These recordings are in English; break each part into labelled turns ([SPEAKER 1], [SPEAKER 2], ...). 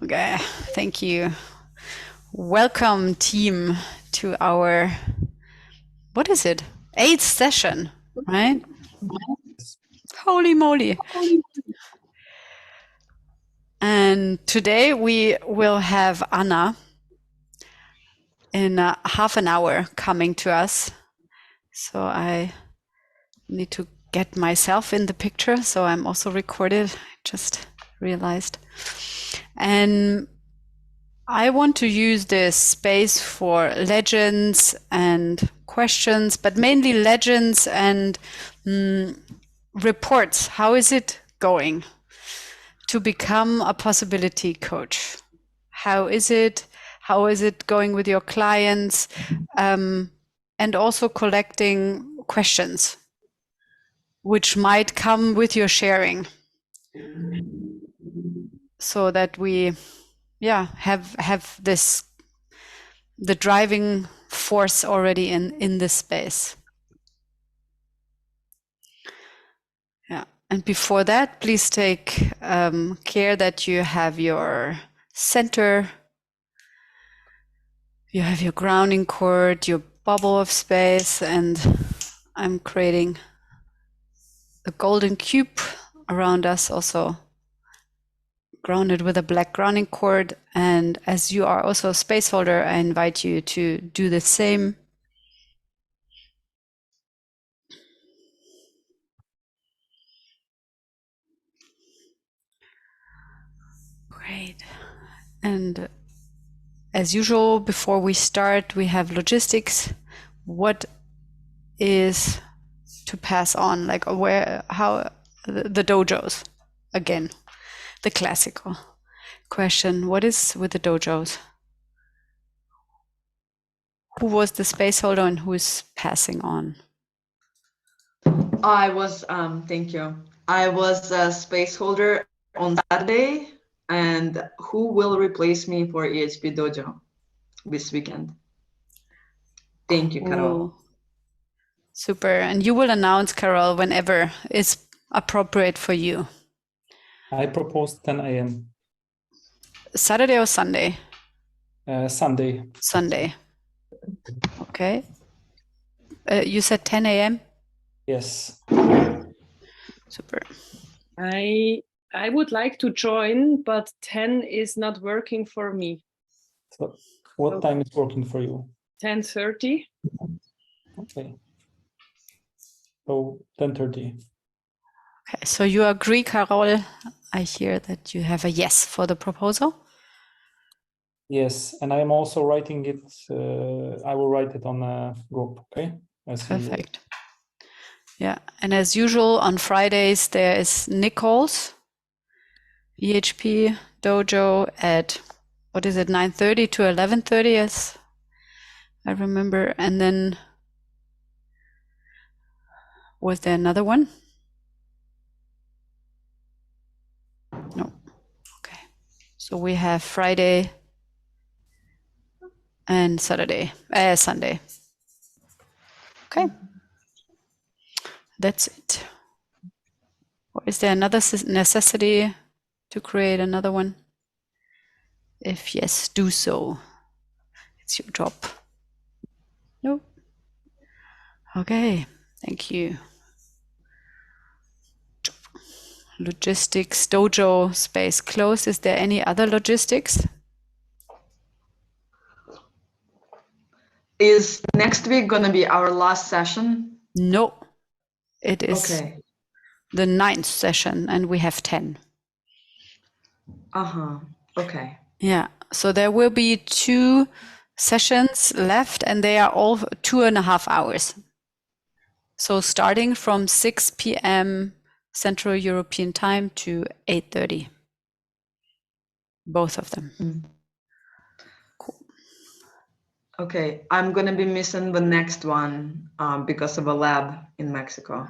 [SPEAKER 1] Okay, thank you. Welcome, team, to our, what is it? 8th session, right? Holy moly. And today we will have Anna in half an hour coming to us. So I need to get myself in the picture. So I'm also recorded. I just realized. And I want to use this space for legends and questions, but mainly legends and reports. How is it going to become a possibility coach? How is it? How is it going with your clients? And also collecting questions which might come with your sharing, so that we have this, the driving force already in this space. Yeah. And before that, please take care that you have your center, you have your grounding cord, your bubble of space, and I'm creating a golden cube around us, also grounded with a black grounding cord. And as you are also a space holder, I invite you to do the same. Great. And as usual, before we start, we have logistics. What is to pass on, like where, how the dojos, again, the classical question, what is with the dojos? Who was the space holder and who is passing on?
[SPEAKER 2] I was, thank you. I was a space holder on Saturday, and who will replace me for EHP Dojo this weekend? Thank you, Carol.
[SPEAKER 1] Super. And you will announce, Carol, whenever it's appropriate for you.
[SPEAKER 3] I propose 10 a.m.
[SPEAKER 1] Saturday or Sunday?
[SPEAKER 3] Sunday.
[SPEAKER 1] Sunday. Okay. You said 10 a.m.?
[SPEAKER 3] Yes.
[SPEAKER 1] Super.
[SPEAKER 4] I would like to join, but 10 is not working for me.
[SPEAKER 3] So what time is working for you?
[SPEAKER 4] 10:30.
[SPEAKER 3] Okay. So 10:30.
[SPEAKER 1] Okay, so you agree, Carol? I hear that you have a yes for the proposal.
[SPEAKER 3] Yes, and I am also writing it. I will write it on a group. Okay.
[SPEAKER 1] Perfect. Yeah, and as usual on Fridays there is Nicole's EHP dojo at, what is it, 9:30 to 11:30, as I remember. And then was there another one? No. Okay. So we have Friday and Sunday. Okay. That's it. Or is there another necessity to create another one? If yes, do so. It's your job. No. Okay. Thank you. Logistics, dojo space closed. Is there any other logistics?
[SPEAKER 2] Is next week going to be our last session?
[SPEAKER 1] No, it is
[SPEAKER 2] okay.
[SPEAKER 1] The 9th session, and we have 10.
[SPEAKER 2] Okay.
[SPEAKER 1] Yeah, so there will be 2 sessions left, and they are all 2.5 hours. So starting from 6 p.m. Central European time to 8:30. Both of them. Cool.
[SPEAKER 2] Okay, I'm going to be missing the next one because of a lab in Mexico.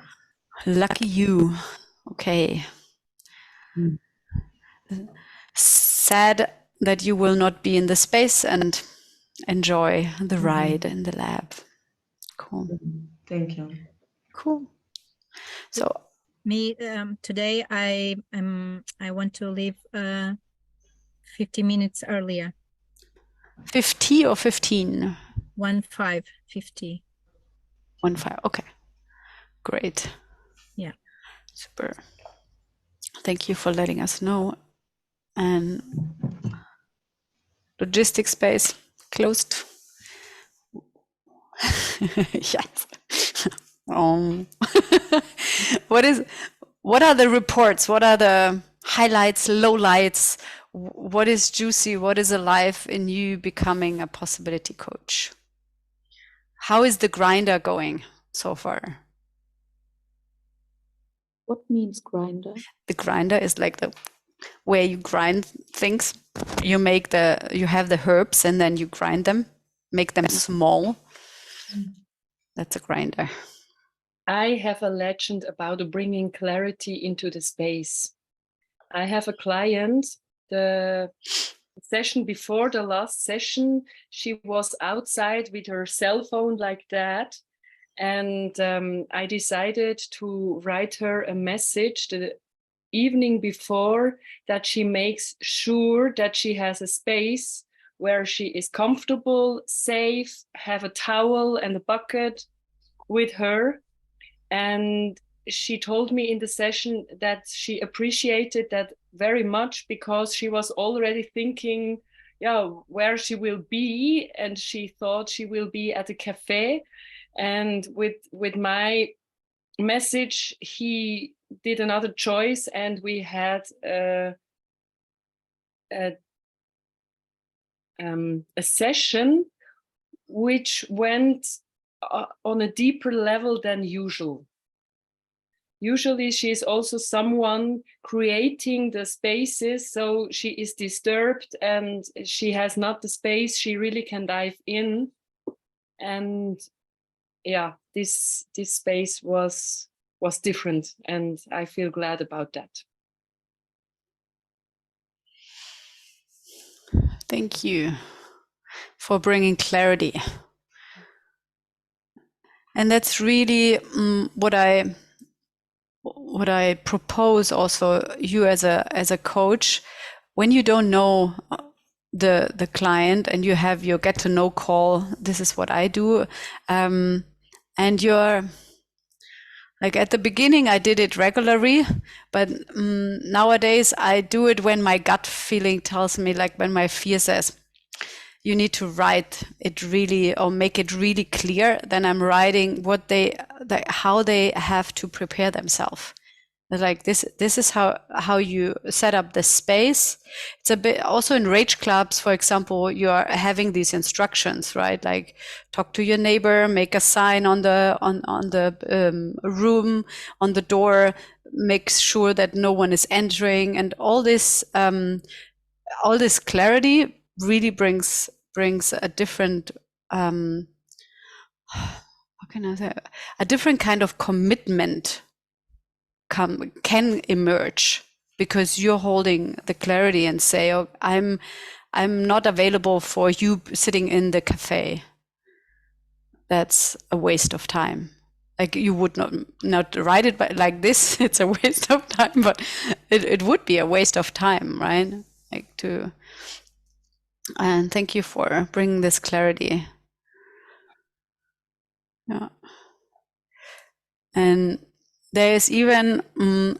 [SPEAKER 1] Lucky you. Okay. Sad that you will not be in the space and enjoy the ride in the lab. Cool.
[SPEAKER 2] Thank you.
[SPEAKER 1] Cool. So
[SPEAKER 5] Me today I want to leave 50 minutes earlier.
[SPEAKER 1] 50 or 15?
[SPEAKER 5] 15:50.
[SPEAKER 1] 1-5. Okay. Great.
[SPEAKER 5] Yeah.
[SPEAKER 1] Super. Thank you for letting us know. And logistics space closed. Yes. What are the reports? What are the highlights, lowlights? What is juicy? What is alive in you becoming a possibility coach? How is the grinder going so far?
[SPEAKER 6] What means grinder?
[SPEAKER 1] The grinder is like the where you grind things. You have the herbs and then you grind them, make them small. That's a grinder.
[SPEAKER 4] I have a legend about bringing clarity into the space. I have a client, the session before the last session, she was outside with her cell phone like that. And I decided to write her a message the evening before that she makes sure that she has a space where she is comfortable, safe, have a towel and a bucket with her. And she told me in the session that she appreciated that very much because she was already thinking, where she will be, and she thought she will be at a cafe. And with my message, he did another choice, and we had a session which went on a deeper level than usual. Usually she is also someone creating the spaces, so she is disturbed and she has not the space she really can dive in. And yeah, this space was different, and I feel glad about that.
[SPEAKER 1] Thank you for bringing clarity. And that's really what I propose also you as a coach. When you don't know the client and you have your get to know call, this is what I do. And you're like, at the beginning, I did it regularly, but nowadays I do it when my gut feeling tells me, like when my fear says, you need to write it really, or make it really clear. Then I'm writing how they have to prepare themselves. Like this is how you set up the space. It's a bit also in rage clubs, for example, you are having these instructions, right? Like talk to your neighbor, make a sign on the room, on the door, make sure that no one is entering, and all this clarity really brings a different how can I say, a different kind of commitment can emerge, because you're holding the clarity and say, oh, I'm not available for you sitting in the cafe. That's a waste of time. Like you would not write it like this, it's a waste of time, but it would be a waste of time, right? And thank you for bringing this clarity. Yeah. And there is even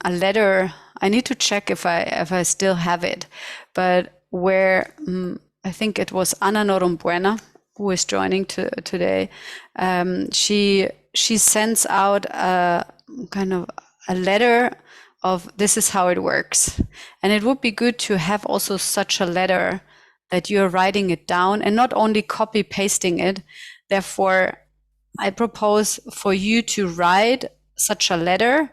[SPEAKER 1] a letter. I need to check if I still have it, but where I think it was Ana Norambuena who is joining today. She sends out a kind of a letter of this is how it works, and it would be good to have also such a letter that you're writing it down and not only copy pasting it. Therefore, I propose for you to write such a letter,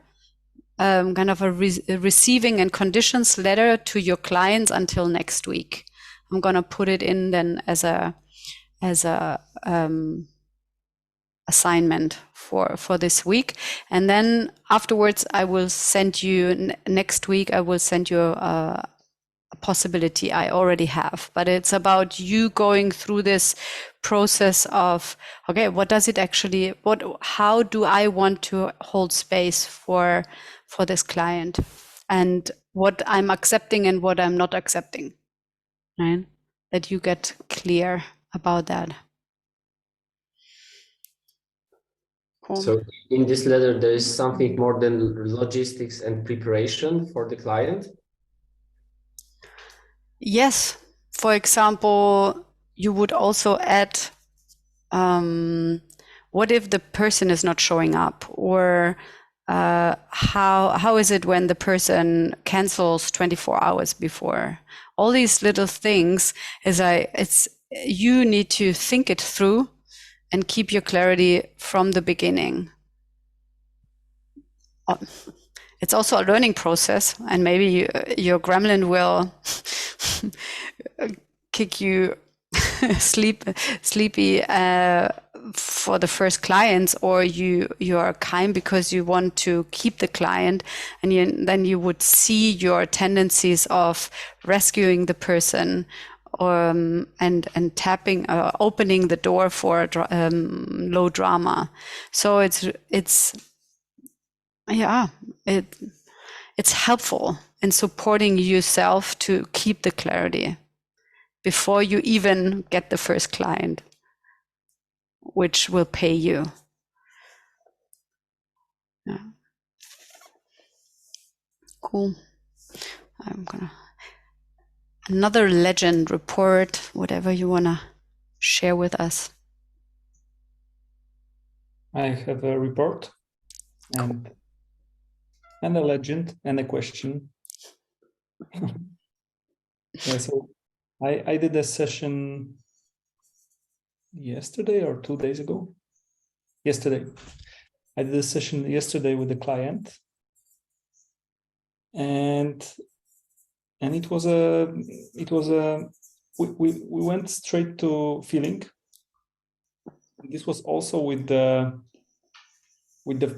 [SPEAKER 1] kind of a receiving and conditions letter to your clients until next week. I'm going to put it in then as a assignment for this week. And then afterwards, I will send you next week, I will send you a possibility I already have, but it's about you going through this process of, okay, what does it actually, how do I want to hold space for for this client, and what I'm accepting and what I'm not accepting, right? That you get clear about that. Cool.
[SPEAKER 7] So in this letter, there is something more than logistics and preparation for the client?
[SPEAKER 1] Yes. For example, you would also add, what if the person is not showing up, or how is it when the person cancels 24 hours before? All these little things you need to think it through and keep your clarity from the beginning. It's also a learning process, and maybe your gremlin will kick you sleepy for the first clients, or you are kind because you want to keep the client, and then you would see your tendencies of rescuing the person, and tapping, opening the door for low drama. So it's helpful in supporting yourself to keep the clarity before you even get the first client, which will pay you. Yeah. Cool. Another legend report, whatever you want to share with us.
[SPEAKER 3] I have a report and a legend and a question. Yeah, so I did a session yesterday or 2 days ago. Yesterday. I did a session yesterday with the client, and it was we went straight to feeling. This was also with the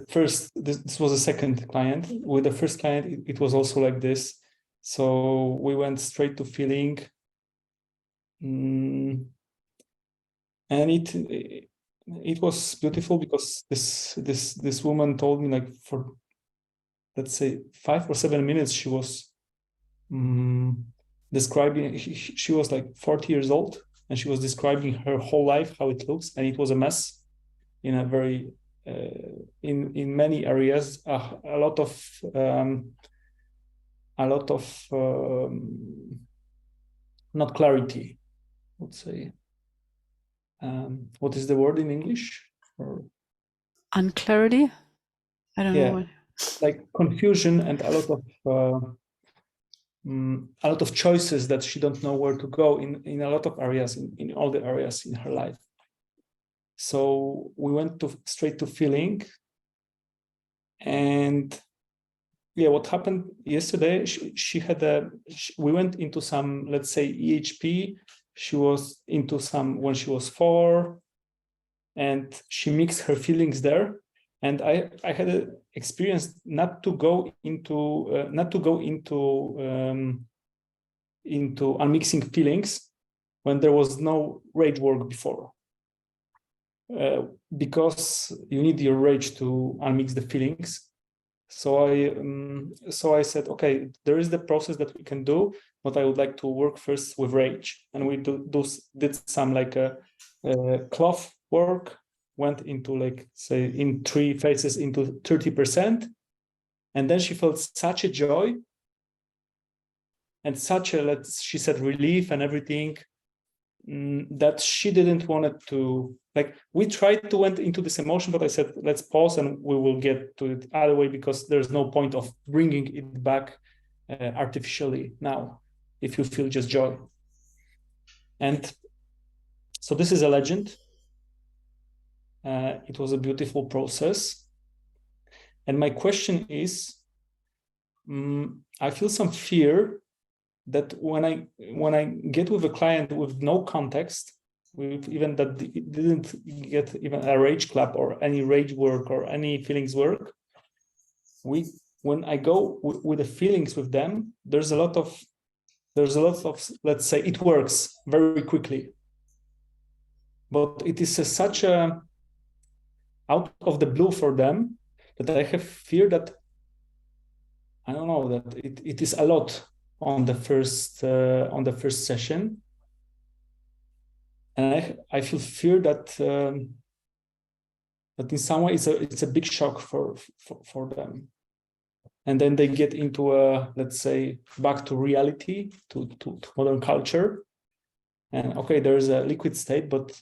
[SPEAKER 3] first, this was a second client. With the first client, it was also like this. So we went straight to feeling, and it was beautiful because this woman told me, like, for, let's say, 5 or 7 minutes, she was describing, she was like 40 years old, and she was describing her whole life, how it looks, and it was a mess in a very in many areas, a lot of not clarity, I would say. What is the word in English? Or
[SPEAKER 1] Unclarity? I don't know. What...
[SPEAKER 3] like confusion, and a lot of choices that she don't know where to go in a lot of areas, in all the areas in her life. So we went straight to feeling, and yeah, what happened yesterday? We went into some, let's say, EHP. She was into some when she was 4, and she mixed her feelings there. And I had an experience not to go into unmixing feelings when there was no rage work before. Because you need your rage to unmix the feelings. So I said, okay, there is the process that we can do, but I would like to work first with rage. And we did some like a cloth work, went into, like, say, in 3 phases into 30%. And then she felt such a joy and such a, she said, relief and everything, that she didn't want it to, like, we tried to went into this emotion, but I said, let's pause and we will get to it other way, because there's no point of bringing it back artificially now, if you feel just joy. And so this is a legend. It was a beautiful process. And my question is, I feel some fear that when I get with a client with no context, with even that didn't get even a rage clap or any rage work or any feelings work, when I go with the feelings with them, there's a lot of, let's say, it works very quickly, but it is such a out of the blue for them that I have fear that I don't know, that it is a lot on the first session, and I feel fear that that in some way it's a big shock for them, and then they get into a, let's say, back to reality, to modern culture, and okay, there is a liquid state, but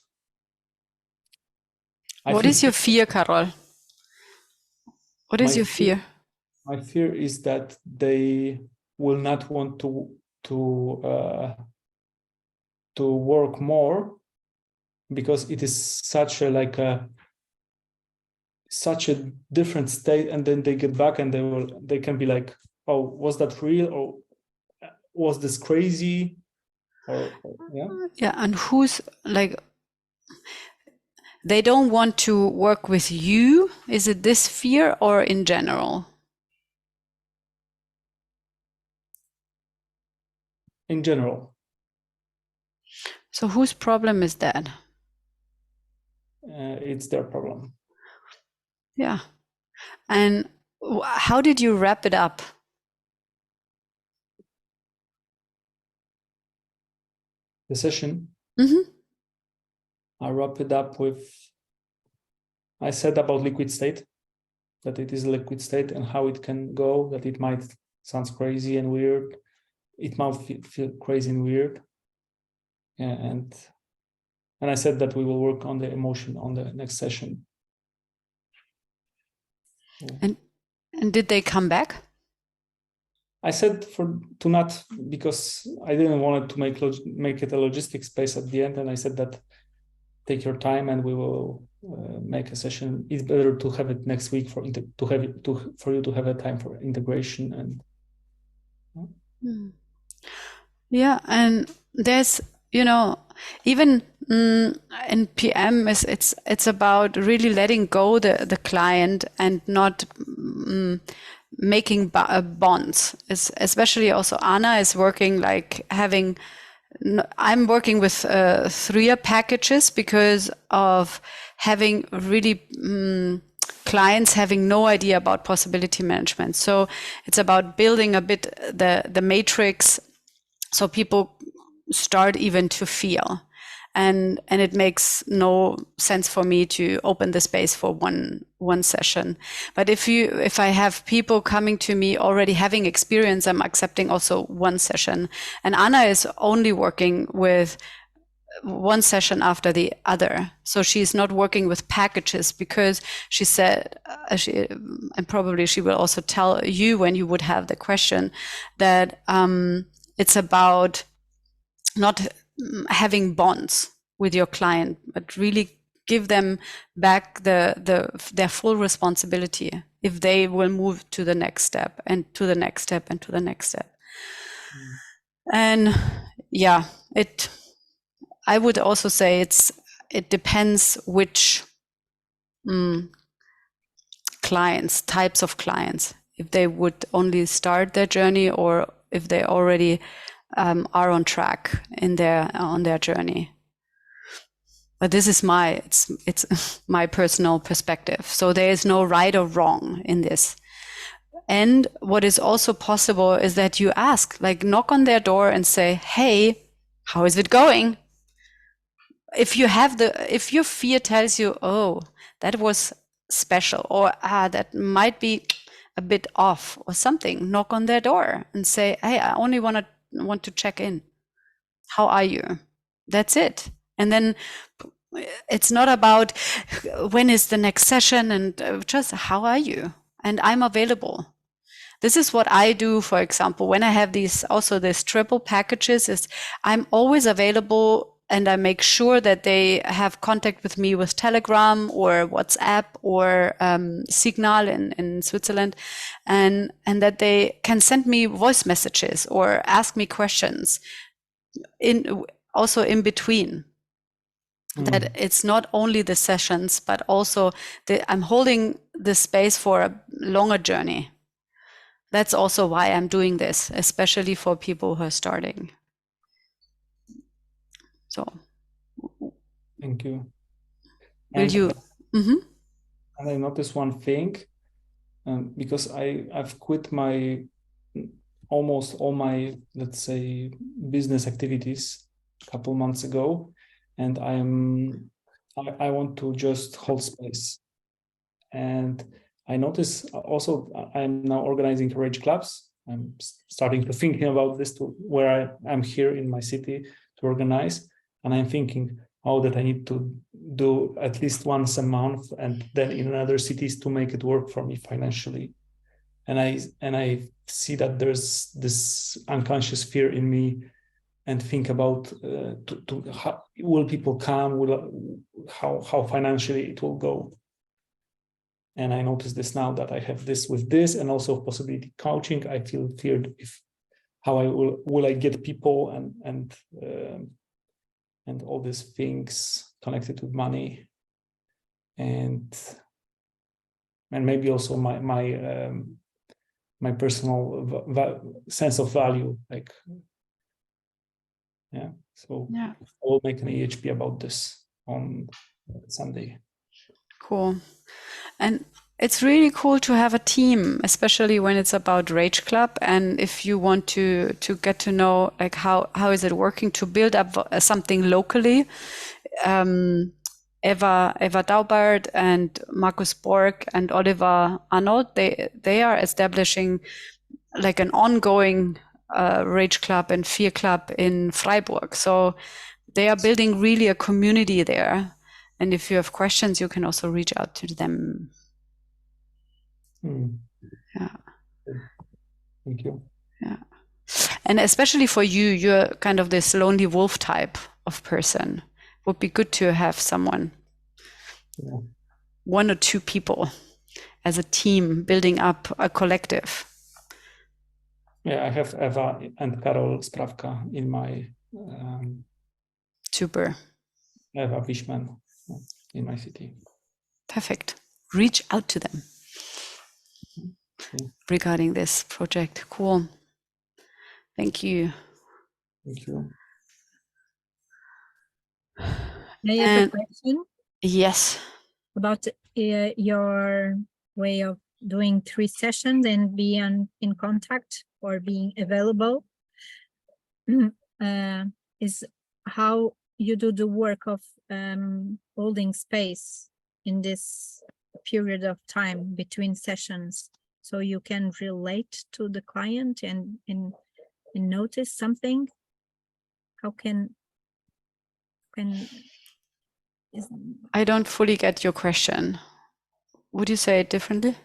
[SPEAKER 1] What is your fear, Karol? What is your fear?
[SPEAKER 3] My fear is that they will not want to work more, because it is such a different state, and then they get back and they can be like, oh, was that real, or was this crazy, or
[SPEAKER 1] Yeah, and who's like, they don't want to work with you? Is it this fear, or in general?
[SPEAKER 3] in general.
[SPEAKER 1] So whose problem is that?
[SPEAKER 3] It's their problem.
[SPEAKER 1] Yeah. And how did you wrap it up?
[SPEAKER 3] The session,
[SPEAKER 1] Mm-hmm.
[SPEAKER 3] I wrap it up with, I said about liquid state, that it is a liquid state and how it can go, that it might sound crazy and weird. It might feel crazy and weird. And I said that we will work on the emotion on the next session.
[SPEAKER 1] And did they come back?
[SPEAKER 3] I said to not, because I didn't want to make it a logistics space at the end, and I said that take your time and we will make a session. It's better to have it next week for you to have a time for integration and.
[SPEAKER 1] Yeah, and there's, even in PM it's about really letting go the client and not making bonds. Especially also Anna is working like having. I'm working with 3-year packages because of having really clients having no idea about possibility management. So it's about building a bit the matrix, so people start even to feel. And it makes no sense for me to open the space for one session. But if I have people coming to me already having experience, I'm accepting also one session. And Anna is only working with one session after the other. So she's not working with packages, because she said, and probably she will also tell you when you would have the question, that it's about not having bonds with your client, but really give them back their full responsibility if they will move to the next step and to the next step and to the next step. And yeah, I would also say it depends which types of clients, if they would only start their journey or if they already are on track on their journey. But this is it's my personal perspective. So there is no right or wrong in this. And what is also possible is that you ask, like knock on their door and say, hey, how is it going? If your fear tells you, oh, that was special, or that might be a bit off or something, knock on their door and say, hey, I only want to check in. How are you? That's it. And then it's not about when is the next session, and just how are you? And I'm available. This is what I do, for example, when I have these triple packages, is I'm always available, and I make sure that they have contact with me with Telegram or WhatsApp or Signal in Switzerland, and that they can send me voice messages or ask me questions also in between. That it's not only the sessions, but also I'm holding the space for a longer journey. That's also why I'm doing this, especially for people who are starting. So.
[SPEAKER 3] Thank you.
[SPEAKER 1] And
[SPEAKER 3] I noticed one thing, because I've quit my almost all my, let's say, business activities a couple months ago, and I want to just hold space. And I notice also I'm now organizing Rage Clubs. I'm starting to thinking about this, to where I'm here in my city to organize, and I'm thinking that I need to do at least once a month, and then in other cities to make it work for me financially. And I see that there's this unconscious fear in me, and think about how will people come, how financially it will go. And I notice this now that I have this with this, and also possibility coaching. I feel feared if how I will I get people and all these things connected with money, and maybe also my personal sense of value, like, yeah. So
[SPEAKER 1] Yeah.
[SPEAKER 3] I will make an EHP about this on Sunday.
[SPEAKER 1] Cool. And it's really cool to have a team, especially when it's about Rage Club. And if you want to get to know, like, how is it working to build up something locally, Eva Daubert and Markus Borg and Oliver Arnold, they are establishing like an ongoing Rage Club and Fear Club in Freiburg. So they are building really a community there. And if you have questions, you can also reach out to them. Yeah.
[SPEAKER 3] Thank you.
[SPEAKER 1] Yeah. And especially for you, you're kind of this lonely wolf type of person. Would be good to have someone, one or two people as a team building up a collective.
[SPEAKER 3] Yeah, I have Eva and Karol Sprawka in my
[SPEAKER 1] Super.
[SPEAKER 3] Eva Wichman in my city.
[SPEAKER 1] Perfect. Reach out to them regarding this project. Cool. Thank you.
[SPEAKER 3] Thank you.
[SPEAKER 5] I have a question
[SPEAKER 1] Yes.
[SPEAKER 5] about your way of doing 3 sessions and being in contact or being available. Is how you do the work of holding space in this period of time between sessions, so you can relate to the client and notice something. How can
[SPEAKER 1] I don't fully get your question. Would you say it differently?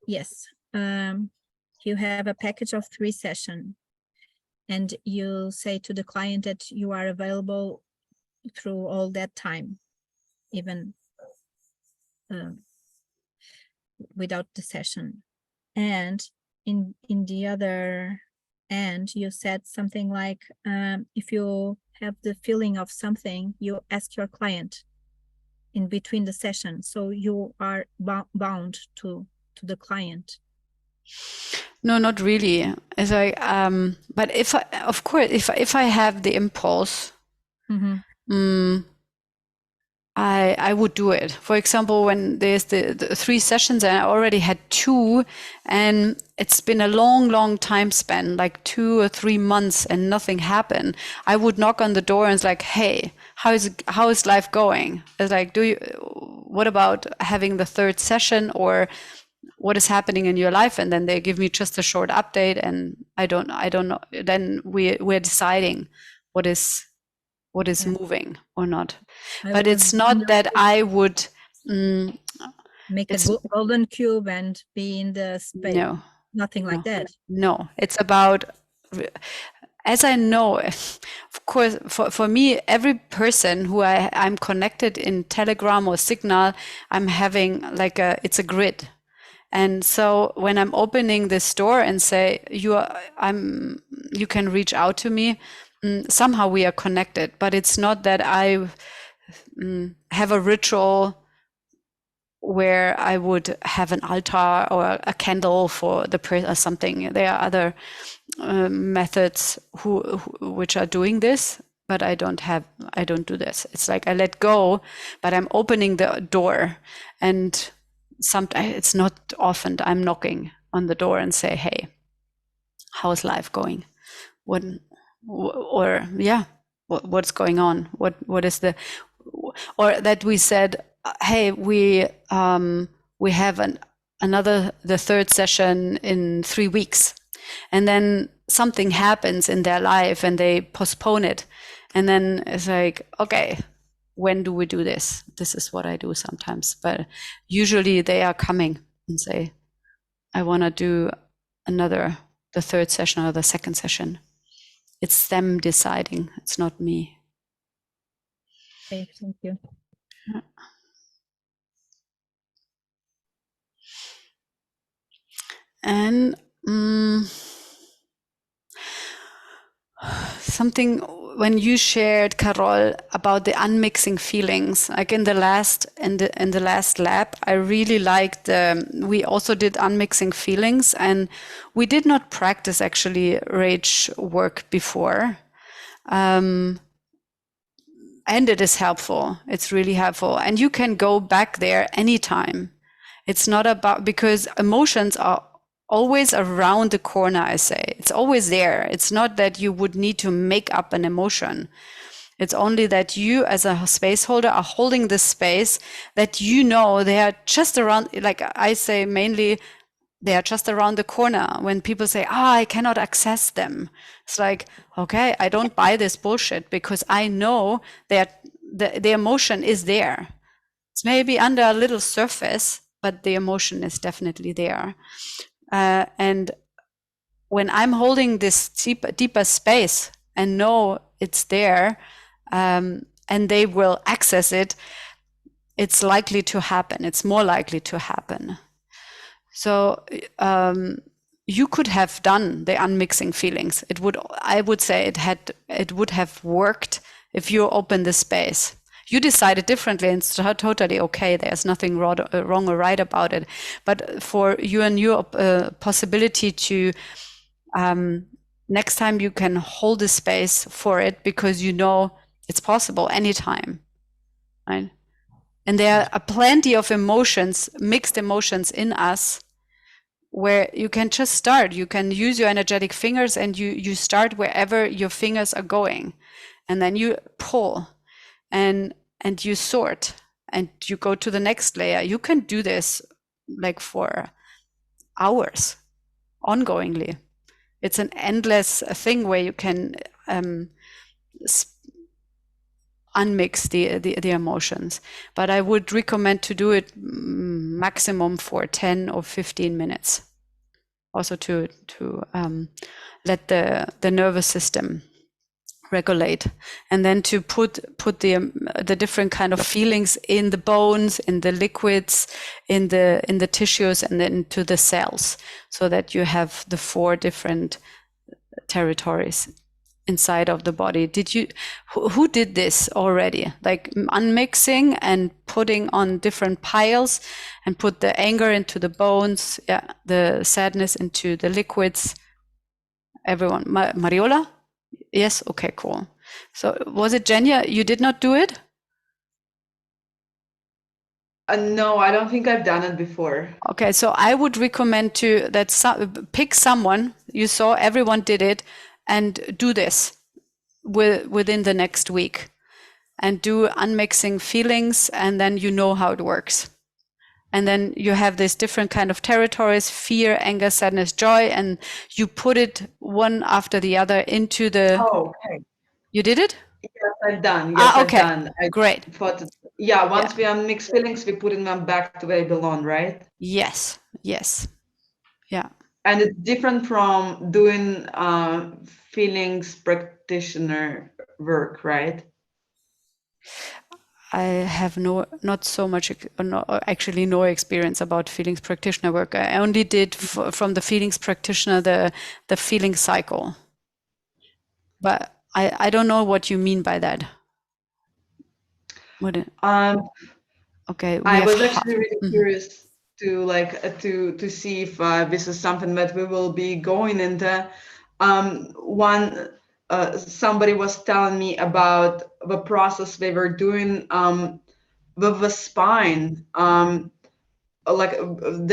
[SPEAKER 5] Yes. You have a package of 3 sessions, and you say to the client that you are available through all that time, even without the session. And in the other end, you said something like, if you have the feeling of something, you ask your client in between the session, so you are bound to the client.
[SPEAKER 1] No, not really. It's like, but if I, of course, if I have the impulse, I would do it. For example, when there's the 3 sessions and I already had 2, and it's been a long time span, like 2 or 3 months, and nothing happened, I would knock on the door and it's like, hey, how is life going? It's like, what about having the 3rd session, or what is happening in your life? And then they give me just a short update, and I don't know. Then we're deciding what is moving or not. But it's not that I would
[SPEAKER 5] make a golden cube and be in the space.
[SPEAKER 1] No,
[SPEAKER 5] nothing like that.
[SPEAKER 1] No, it's about, as I know, of course, for me, every person who I'm connected in Telegram or Signal, I'm having like it's a grid. And so when I'm opening this door and say, you can reach out to me, somehow we are connected. But it's not that I have a ritual where I would have an altar or a candle for the person or something. There are other methods which are doing this, but I don't do this. It's like I let go, but I'm opening the door, and sometimes it's not often I'm knocking on the door and say, hey, how's life going? What's going on? What is the, or that we said, hey, we have the third session in 3 weeks, and then something happens in their life and they postpone it, and then it's like, okay, when do we do this? This is what I do sometimes, but usually they are coming and say, I want to do the third session or the second session. It's them deciding. It's not me.
[SPEAKER 5] Okay, thank you.
[SPEAKER 1] And something when you shared, Carol, about the unmixing feelings, like in the last lab, I really liked. We also did unmixing feelings, and we did not practice actually rage work before. And it is helpful. It's really helpful, and you can go back there anytime. It's not about, because emotions are always around the corner, I say. It's always there. It's not that you would need to make up an emotion. It's only that you as a space holder are holding this space, that you know they are just around, like I say, mainly they are just around the corner. When people say, I cannot access them. It's like, okay, I don't buy this bullshit, because I know that the emotion is there. It's maybe under a little surface, but the emotion is definitely there. And when I'm holding this deeper space and know it's there, and they will access it, it's likely to happen. It's more likely to happen. So you could have done the unmixing feelings. I would say it would have worked if you open the space. You decided differently, and it's totally okay. There's nothing wrong or right about it. But for you and your possibility to, next time you can hold the space for it, because you know it's possible anytime, right? And there are plenty of emotions, mixed emotions in us, where you can just start. You can use your energetic fingers, and you start wherever your fingers are going, and then you pull and you sort, and you go to the next layer. You can do this like for hours, ongoingly. It's an endless thing where you can unmix the emotions. But I would recommend to do it maximum for 10 or 15 minutes. Also to let the nervous system regulate, and then to put the different kind of feelings in the bones, in the liquids, in the tissues, and then to the cells, so that you have the 4 different territories inside of the body. Who did this already? Like unmixing and putting on different piles, and put the anger into the bones, the sadness into the liquids. Everyone, Mariola? Yes, okay, cool. So was it Jenya? You did not do it?
[SPEAKER 2] No, I don't think I've done it before.
[SPEAKER 1] Okay, so I would recommend pick someone you saw everyone did it, and do this within the next week, and do unmixing feelings, and then you know how it works. And then you have these different kind of territories: fear, anger, sadness, joy, and you put it one after the other into the.
[SPEAKER 2] Oh, okay.
[SPEAKER 1] You did it?
[SPEAKER 2] Yes, I've done. Yes,
[SPEAKER 1] okay.
[SPEAKER 2] I've done.
[SPEAKER 1] Great.
[SPEAKER 2] Once we unmix feelings, we put them back to where they belong, right?
[SPEAKER 1] Yes. Yeah.
[SPEAKER 2] And it's different from doing feelings practitioner work, right?
[SPEAKER 1] I have not so much, actually no experience about feelings practitioner work. I only did from the feelings practitioner the feeling cycle, but I don't know what you mean by that. Okay.
[SPEAKER 2] I was actually really curious to see if this is something that we will be going into. Somebody was telling me about the process they were doing with the spine. There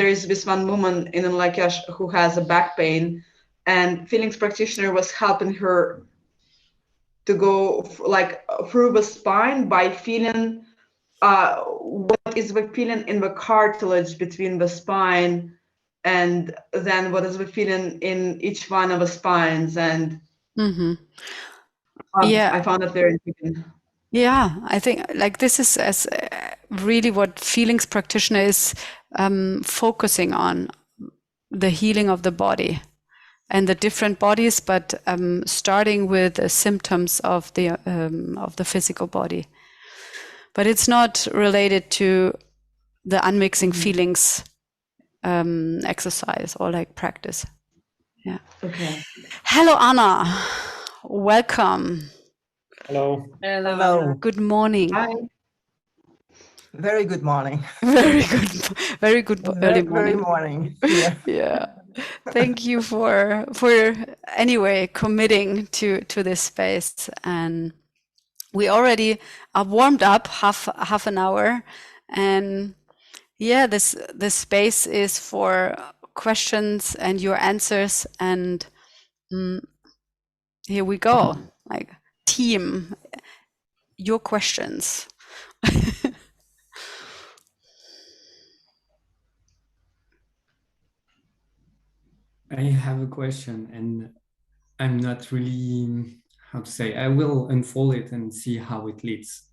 [SPEAKER 2] is this one woman in Lakesh who has a back pain, and feelings practitioner was helping her to go like through the spine by feeling what is the feeling in the cartilage between the spine, and then what is the feeling in each one of the spines. And
[SPEAKER 1] Mm-hmm. Yeah.
[SPEAKER 2] I found it very interesting.
[SPEAKER 1] Yeah, I think like this is as really what feelings practitioner is focusing on, the healing of the body and the different bodies, but starting with the symptoms of the physical body. But it's not related to the unmixing feelings exercise or like practice. Yeah.
[SPEAKER 2] Okay.
[SPEAKER 1] Hello, Anna. Welcome.
[SPEAKER 3] Hello.
[SPEAKER 4] Hello.
[SPEAKER 8] Hello.
[SPEAKER 1] Good morning.
[SPEAKER 2] Hi.
[SPEAKER 8] Very good morning.
[SPEAKER 1] Very good. Very good early
[SPEAKER 8] Very
[SPEAKER 1] morning.
[SPEAKER 8] morning. Yeah.
[SPEAKER 1] Yeah. Thank you for anyway committing to this space. And we already are warmed up half an hour, and yeah, this space is for questions and your answers, and here we go. Like team, your questions.
[SPEAKER 9] I have a question, and I'm not really, how to say, I will unfold it and see how it leads.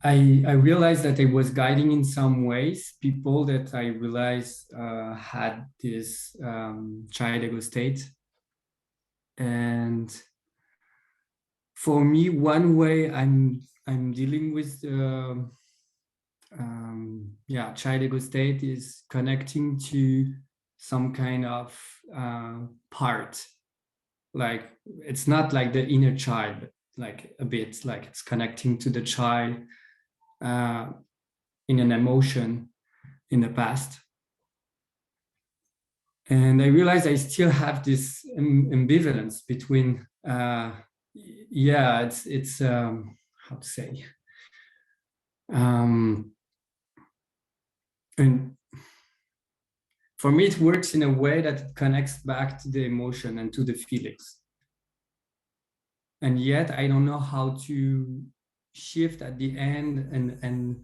[SPEAKER 9] I realized that I was guiding in some ways people that I realized had this child ego state. And for me, one way I'm dealing with child ego state is connecting to some kind of part. Like it's not like the inner child, but like a bit like it's connecting to the child in an emotion in the past. And I realized I still have this ambivalence between it's how to say, and for me, it works in a way that it connects back to the emotion and to the feelings. And yet I don't know how to shift at the end, and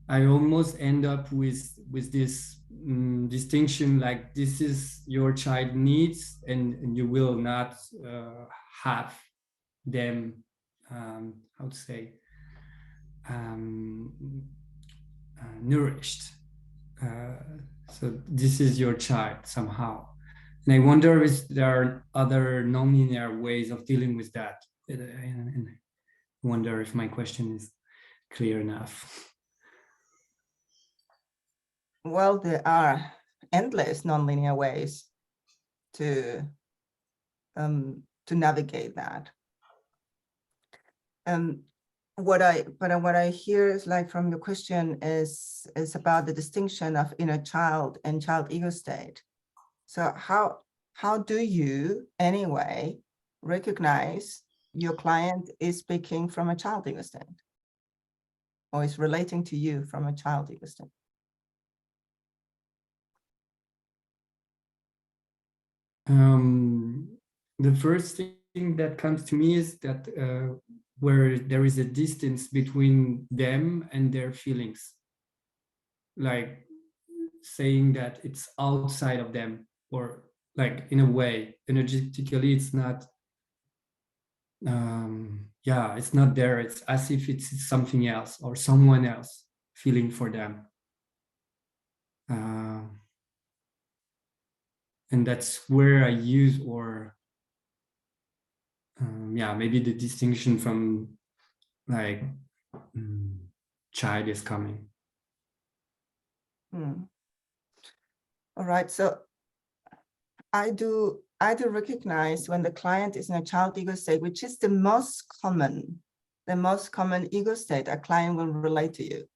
[SPEAKER 9] I almost end up with this distinction, like this is your child needs, and you will not have them, how to say, nourished. So this is your child somehow. And I wonder if there are other non-linear ways of dealing with that. And I wonder if my question is clear enough.
[SPEAKER 8] Well, there are endless nonlinear ways to navigate that. What I hear is like from your question is about the distinction of inner child and child ego state. So how do you anyway recognize your client is speaking from a child ego state or is relating to you from a child ego state?
[SPEAKER 9] The first thing that comes to me is that where there is a distance between them and their feelings, like saying that it's outside of them, or like in a way energetically it's not it's not there. It's as if it's something else or someone else feeling for them, and that's where I use, or maybe the distinction from like child is coming.
[SPEAKER 8] All right, so I do recognize when the client is in a child ego state, which is the most common ego state a client will relate to you.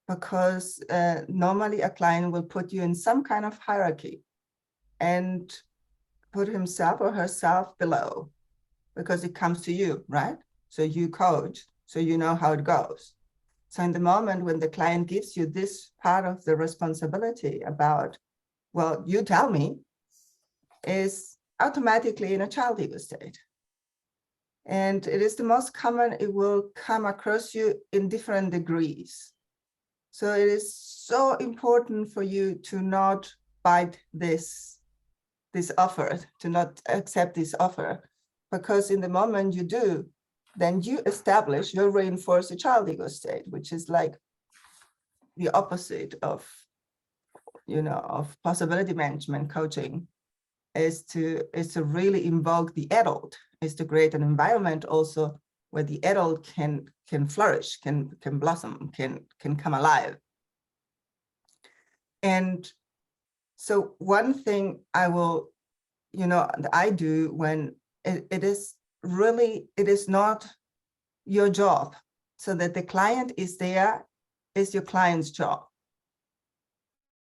[SPEAKER 8] Because normally a client will put you in some kind of hierarchy and put himself or herself below because it comes to you, right? So you coach, so you know how it goes. So in the moment when the client gives you this part of the responsibility about, well, you tell me, is automatically in a child ego state. And it is the most common, it will come across you in different degrees. So it is so important for you to not bite this offer, to not accept this offer, because in the moment you do, then you reinforce a child ego state, which is like the opposite of, of possibility management coaching, is to really invoke the adult, is to create an environment also where the adult can flourish, can blossom, can come alive. And so one thing I will, I do when it is not your job, so that the client is there is your client's job.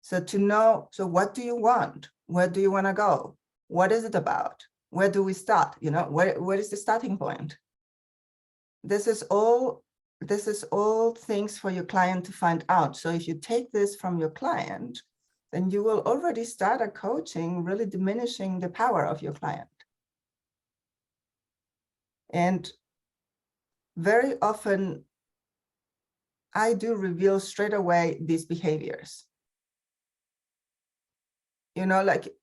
[SPEAKER 8] So to know, so what do you want? Where do you want to go? What is it about? Where do we start? Where is the starting point? This is all things for your client to find out. So if you take this from your client, then you will already start a coaching really diminishing the power of your client. And very often, I do reveal straight away these behaviors. Like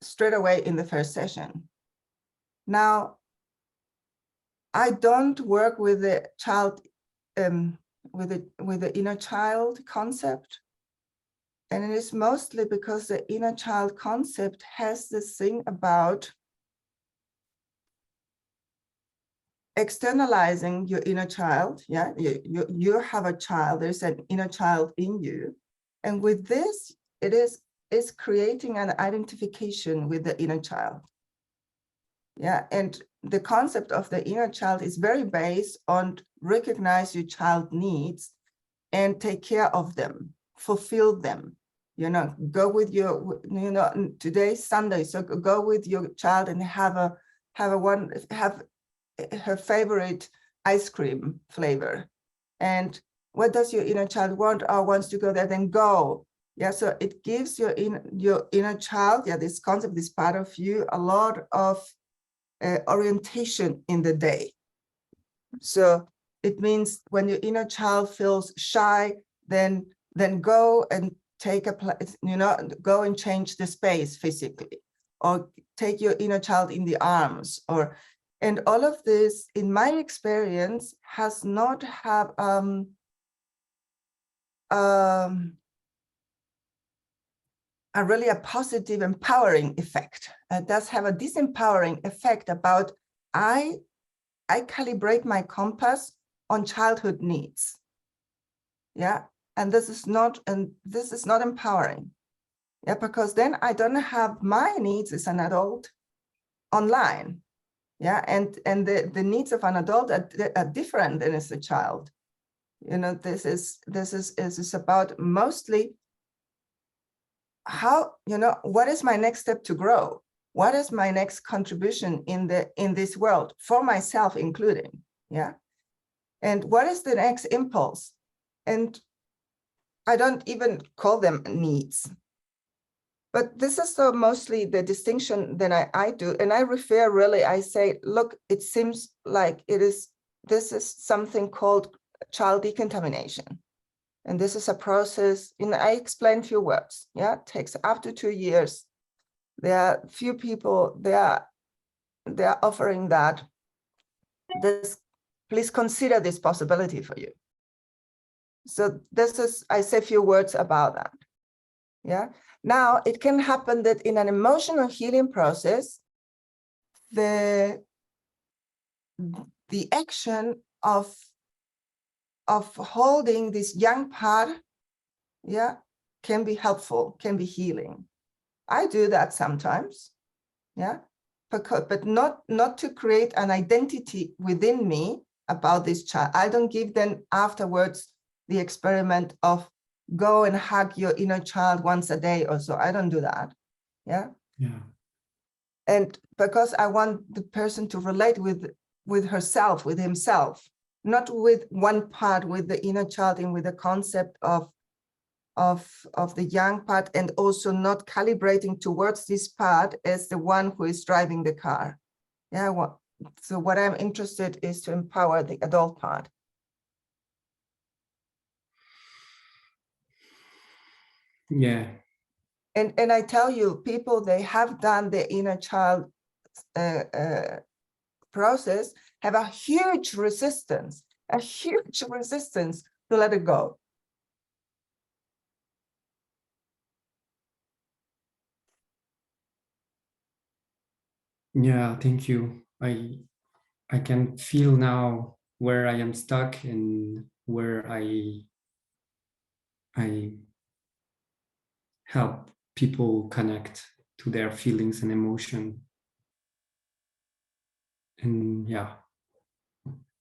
[SPEAKER 8] straight away in the first session. Now, I don't work with the child, with the inner child concept. And it is mostly because the inner child concept has this thing about externalizing your inner child. Yeah, you have a child, there's an inner child in you. And with this, it's creating an identification with the inner child. Yeah, and the concept of the inner child is very based on recognize your child needs and take care of them, fulfill them. Go with your, today's Sunday, so go with your child and have her favorite ice cream flavor. And what does your inner child want? Oh, wants to go there, then go. Yeah, so it gives your inner child, this concept, this part of you, a lot of orientation in the day. So it means when your inner child feels shy, then go and take a place, go and change the space physically, or take your inner child in the arms, and all of this, in my experience, has not have a positive empowering effect. It does have a disempowering effect about I calibrate my compass on childhood needs. Yeah, and this is not empowering. Yeah, because then I don't have my needs as an adult online. Yeah, and the needs of an adult are different than as a child. This is about mostly how, what is my next step to grow? What is my next contribution in this world, for myself including? Yeah. And what is the next impulse? And I don't even call them needs. But this is mostly the distinction that I do. And I refer really, I say, look, it seems like this is something called child decontamination. And this is a process, I explain few words. Yeah, it takes up to 2 years. There are few people, they are offering that. Please consider this possibility for you. So I say a few words about that. Yeah. Now it can happen that in an emotional healing process, the action of holding this young part, yeah, can be helpful, can be healing. I do that sometimes, yeah, but not to create an identity within me about this child. I don't give them afterwards the experiment of go and hug your inner child once a day or so. I don't do that, yeah.
[SPEAKER 3] Yeah.
[SPEAKER 8] And because I want the person to relate with herself, with himself, not with one part, with the inner child and with the concept of the young part, and also not calibrating towards this part as the one who is driving the car. Yeah, so what I'm interested is to empower the adult part.
[SPEAKER 9] Yeah.
[SPEAKER 8] And I tell you, people, they have done the inner child process, have a huge resistance to let it go.
[SPEAKER 9] Yeah, thank you. I can feel now where I am stuck and where I help people connect to their feelings and emotion. And yeah,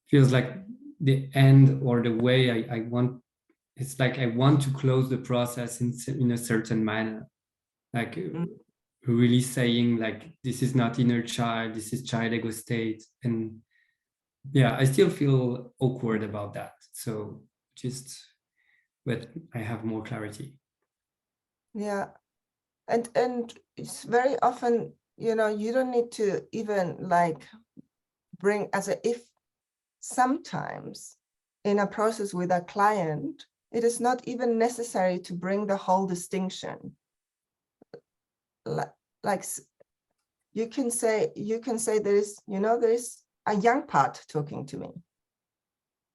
[SPEAKER 9] feels like the end or the way I want, it's like I want to close the process in a certain manner, like really saying like, this is not inner child, this is child ego state. And yeah, I still feel awkward about that. So but I have more clarity.
[SPEAKER 8] Yeah, and it's very often, you know, you don't need to even like bring if sometimes in a process with a client, it is not even necessary to bring the whole distinction. Like you can say there is, you know, there is a young part talking to me.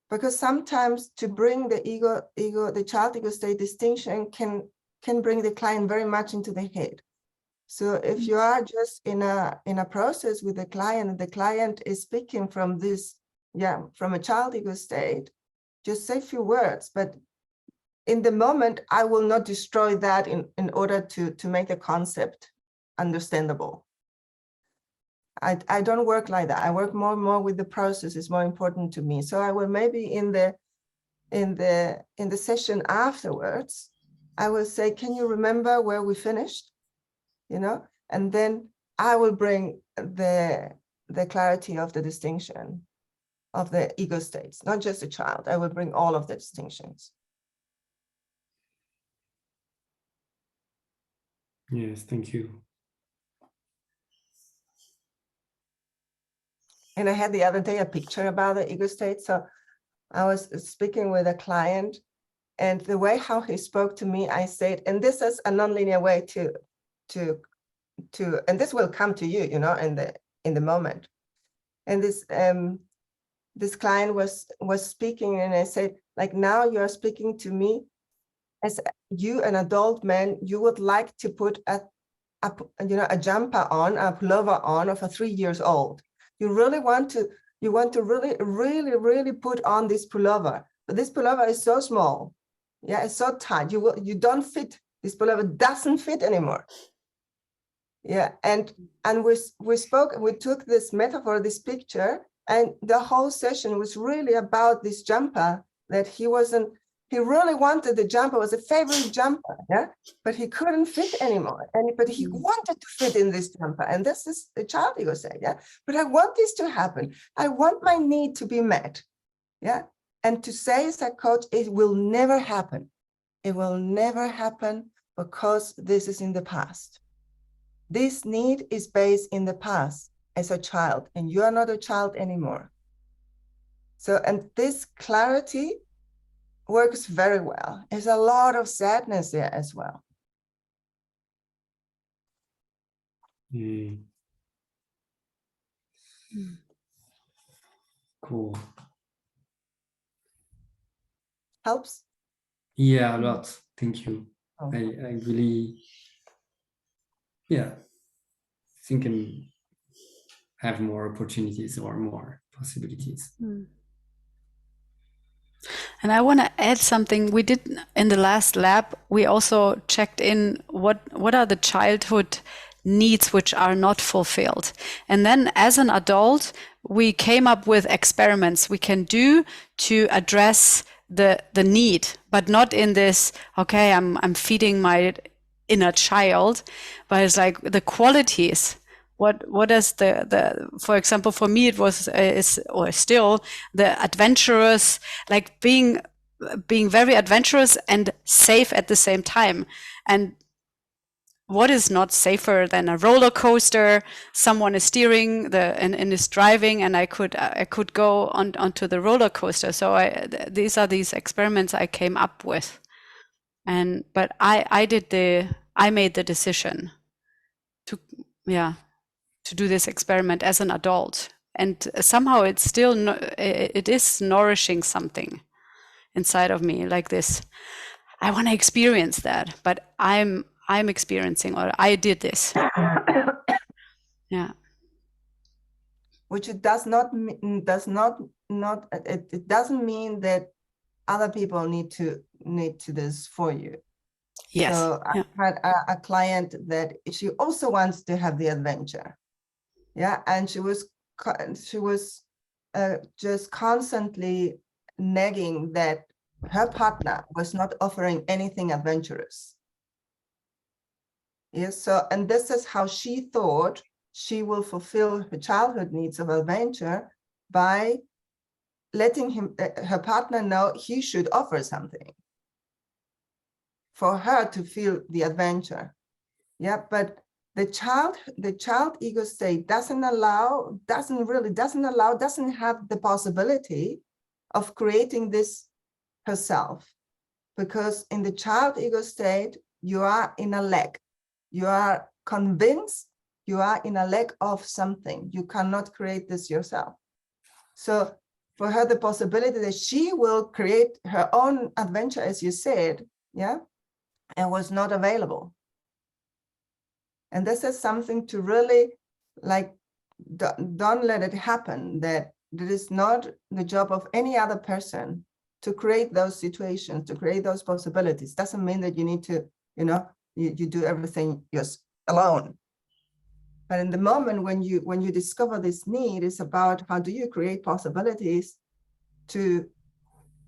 [SPEAKER 8] Because sometimes to bring the child ego state distinction can bring the client very much into the head. So if you are just in a process with the client is speaking from this, from a child ego state, just say a few words, but in the moment, I will not destroy that in order to make the concept understandable. I don't work like that. I work more with the process. It's more important to me. So I will maybe in the session afterwards, I will say, can you remember where we finished? You know, and then I will bring the clarity of the distinction of the ego states, not just a child. I will bring all of the distinctions.
[SPEAKER 9] Yes, thank you.
[SPEAKER 8] And I had the other day a picture about the ego state. So I was speaking with a client, and the way how he spoke to me, I said, and this is a nonlinear way to and this will come to you, you know, in the moment. And this client was speaking, and I said, like, now you are speaking to me as you, an adult man, you would like to put a jumper on, a pullover on of a 3 years old. You really want to really put on this pullover, but this pullover is so small. Yeah, it's so tight. You don't fit. This pullover doesn't fit anymore. Yeah, and we took this metaphor, this picture, and the whole session was really about this jumper that he really wanted. The jumper was a favorite jumper, yeah, but he couldn't fit anymore. But he wanted to fit in this jumper, and this is the child ego state, yeah. But I want this to happen. I want my need to be met, yeah. And to say as a coach, it will never happen. It will never happen because this is in the past. This need is based in the past as a child, and you are not a child anymore. So, and this clarity works very well. There's a lot of sadness there as well.
[SPEAKER 9] Cool.
[SPEAKER 8] Helps?
[SPEAKER 9] Yeah, a lot. Thank you.
[SPEAKER 8] Oh.
[SPEAKER 9] I really, think I have more opportunities or more possibilities.
[SPEAKER 1] And I want to add something. We did in the last lab, we also checked in what are the childhood needs which are not fulfilled. And then as an adult, we came up with experiments we can do to address the need, but not in this, okay, I'm feeding my inner child, but it's like the qualities. what does the for example, for me it was is or still the adventurous, like being very adventurous and safe at the same time. And what is not safer than a roller coaster? Someone is steering and is driving, and I could go onto the roller coaster. So these are these experiments I came up with, but I made the decision to do this experiment as an adult, and somehow it's still it is nourishing something inside of me, like this. I want to experience that, but I'm experiencing, or I did this. Yeah.
[SPEAKER 8] Which it does not it doesn't mean that other people need to this for you.
[SPEAKER 1] Yes.
[SPEAKER 8] So
[SPEAKER 1] Yeah.
[SPEAKER 8] I had a client that she also wants to have the adventure. Yeah, and she was just constantly nagging that her partner was not offering anything adventurous. Yes, so, and this is how she thought she will fulfill her childhood needs of adventure by letting her partner know he should offer something for her to feel the adventure. Yeah, but the child ego state doesn't have the possibility of creating this herself, because in the child ego state, you are in a lack. You are convinced you are in a lack of something. You cannot create this yourself. So for her, the possibility that she will create her own adventure, as you said, yeah, and was not available. And this is something to really, like, don't let it happen, that it is not the job of any other person to create those situations, to create those possibilities. Doesn't mean that you need to, you do everything just alone. But in the moment when you discover this need, it's about how do you create possibilities to,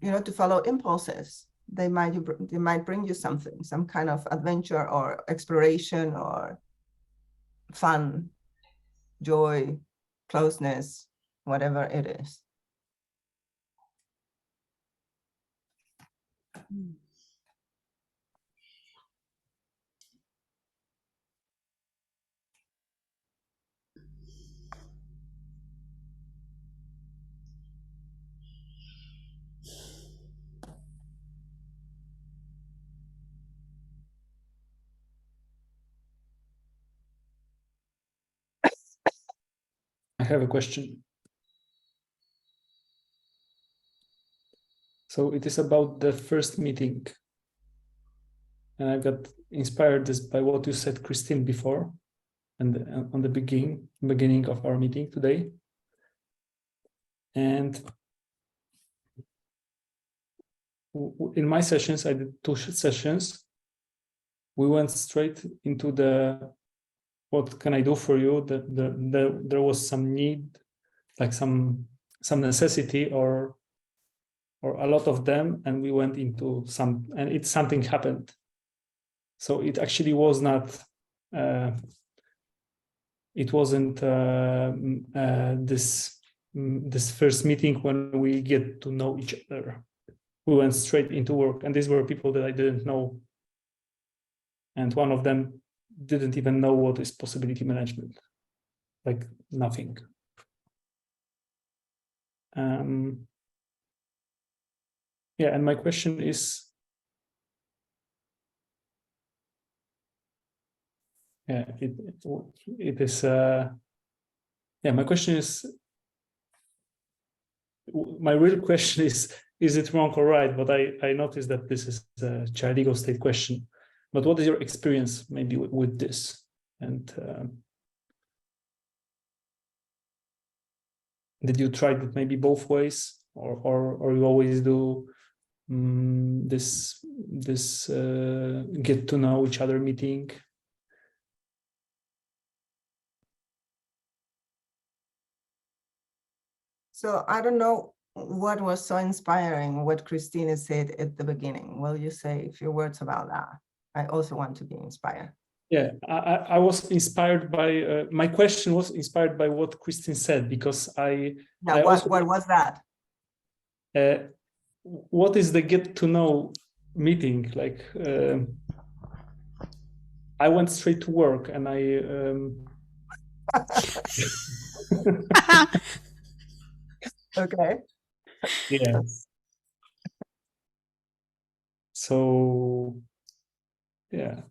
[SPEAKER 8] to follow impulses. They might bring you something, some kind of adventure or exploration or fun, joy, closeness, whatever it is.
[SPEAKER 3] I have a question. So it is about the first meeting. And I got inspired by what you said, Christine, before, and on the beginning of our meeting today. And in my sessions, I did 2 sessions. We went straight into what can I do for you? There was some need, like some necessity or a lot of them, and we went into and something happened. So it actually was not, it wasn't this first meeting when we get to know each other. We went straight into work, and these were people that I didn't know. And one of them didn't even know what is possibility management, like nothing. Yeah, and my question is, yeah, it is, yeah, my question is, my real question is it wrong or right? But I noticed that this is a child ego state question. But what is your experience maybe with this? And did you try it maybe both ways, or you always do this get to know each other meeting?
[SPEAKER 8] So I don't know what was so inspiring, what Christina said at the beginning. Will you say a few words about that? I also want to be inspired.
[SPEAKER 3] Yeah, I was inspired by my question was inspired by what Christine said, because I
[SPEAKER 8] What
[SPEAKER 3] also
[SPEAKER 8] was that?
[SPEAKER 3] What is the get to know meeting like? I went straight to work and
[SPEAKER 8] Okay.
[SPEAKER 3] yeah. So yeah.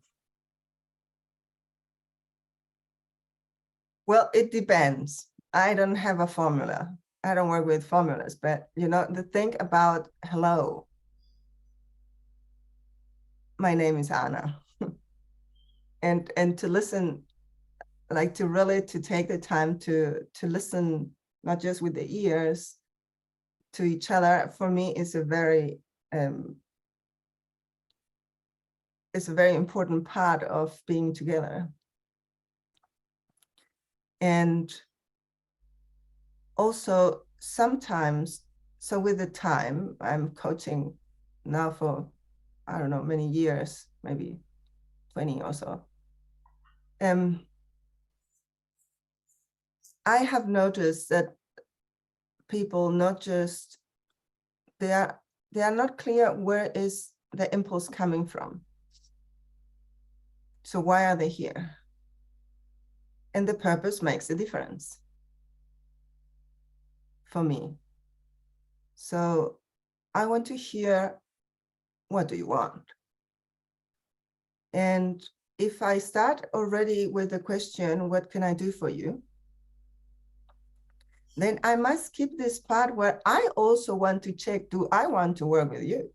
[SPEAKER 8] Well, it depends. I don't have a formula. I don't work with formulas, but you know, the thing about hello, my name is Anna. and to listen, like to really to take the time to listen, not just with the ears, to each other, for me is a very it's a very important part of being together. And also sometimes, so with the time, I'm coaching now for, I don't know, many years, maybe 20 or so. I have noticed that people not just, they are not clear where is the impulse coming from. So why are they here? And the purpose makes a difference for me. So I want to hear, what do you want? And if I start already with the question, what can I do for you? Then I must skip this part where I also want to check, do I want to work with you?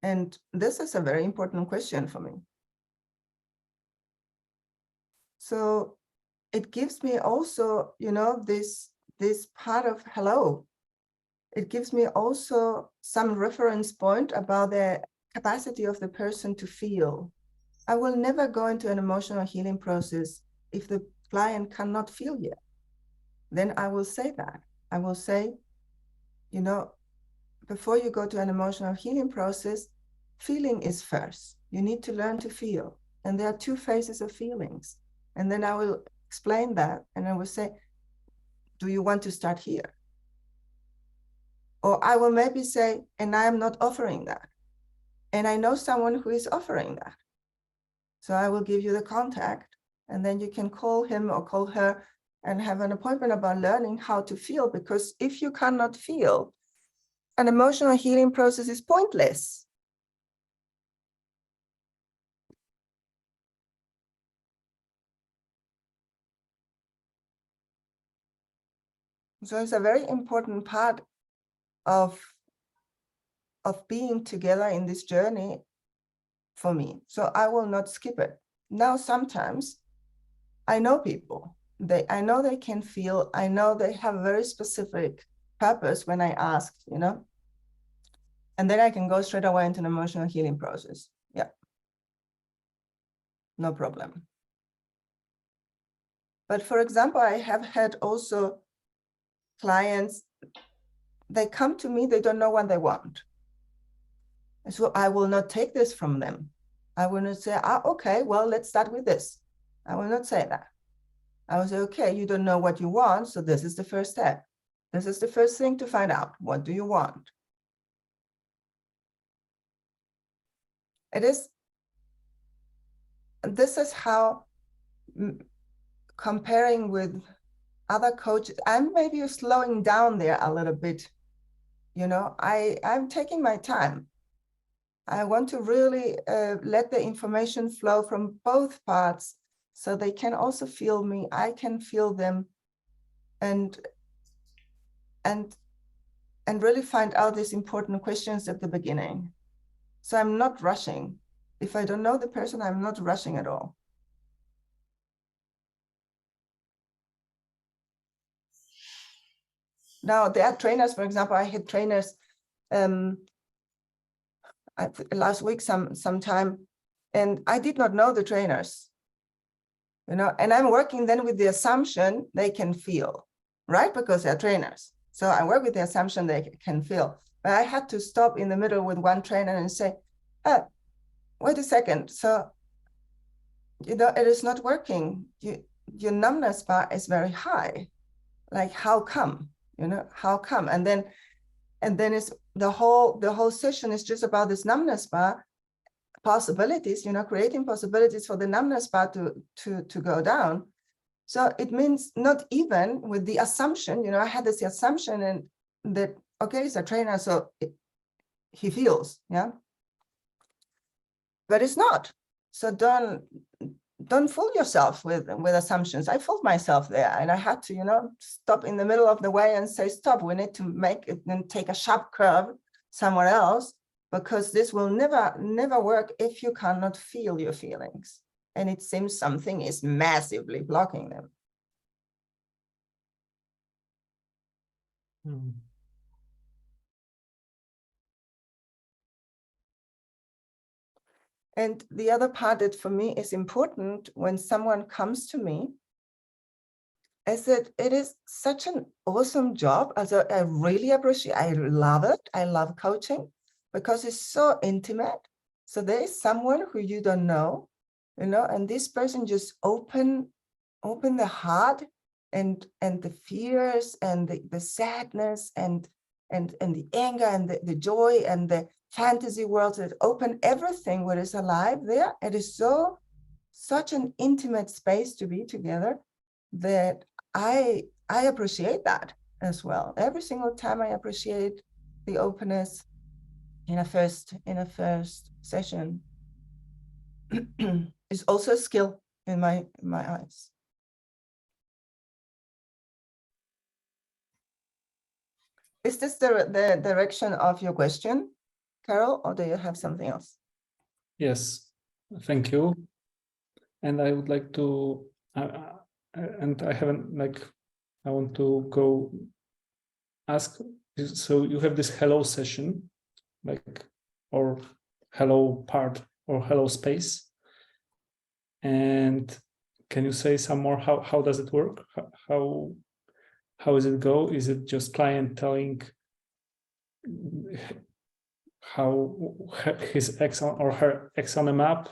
[SPEAKER 8] And this is a very important question for me. So it gives me also, you know, this part of hello. It gives me also some reference point about the capacity of the person to feel. I will never go into an emotional healing process if the client cannot feel yet. Then I will say that. I will say, you know, before you go to an emotional healing process, feeling is first. You need to learn to feel. And there are two phases of feelings. And then I will explain that. And I will say, do you want to start here? Or I will maybe say, and I am not offering that. And I know someone who is offering that. So I will give you the contact, and then you can call him or call her and have an appointment about learning how to feel. Because if you cannot feel, an emotional healing process is pointless. So it's a very important part of being together in this journey for me. So I will not skip it. Now, sometimes I know people, I know they can feel, I know they have a very specific purpose when I ask, you know, and then I can go straight away into an emotional healing process. Yeah, no problem. But for example, I have had also clients, they come to me, they don't know what they want. So I will not take this from them. I will not say, okay, well, let's start with this. I will not say that. I will say, okay, you don't know what you want, so this is the first step. This is the first thing to find out. What do you want? This is how, comparing with other coaches, I'm maybe slowing down there a little bit. You know, I'm taking my time. I want to really let the information flow from both parts so they can also feel me, I can feel them, and really find out these important questions at the beginning. So I'm not rushing. If I don't know the person, I'm not rushing at all. Now, there are trainers, for example, I had trainers last week sometime, and I did not know the trainers, you know, and I'm working then with the assumption they can feel, right? Because they're trainers. So I work with the assumption they can feel. But I had to stop in the middle with one trainer and say, wait a second. So, you know, it is not working. Your numbness bar is very high. Like, how come? You know, how come? And then it's the whole session is just about this numbness bar possibilities, you know, creating possibilities for the numbness bar to go down. So it means not even with the assumption, you know, I had this assumption and that, okay, he's a trainer, so he feels, yeah. But it's not. So don't fool yourself with assumptions. I fooled myself there, and I had to, you know, stop in the middle of the way and say, stop, we need to make it and take a sharp curve somewhere else, because this will never work if you cannot feel your feelings. And it seems something is massively blocking them. And the other part that for me is important when someone comes to me is that it is such an awesome job. Also, I really appreciate, I love it. I love coaching because it's so intimate. So there is someone who you don't know, you know, and this person just open the heart and the fears and the sadness and the anger and the joy and the fantasy world, that open everything what is alive there. It is such an intimate space to be together that I appreciate that as well. Every single time I appreciate the openness in a first session. It's also a skill in my eyes. Is this the direction of your question, Carol, or do you have something else?
[SPEAKER 3] Yes, thank you. And I would like to, and I haven't, like, I want to go ask, so you have this hello session, like, or hello part, or hello space. And can you say some more, how does it work? How does it go? Is it just client telling how his X on, or her X on the map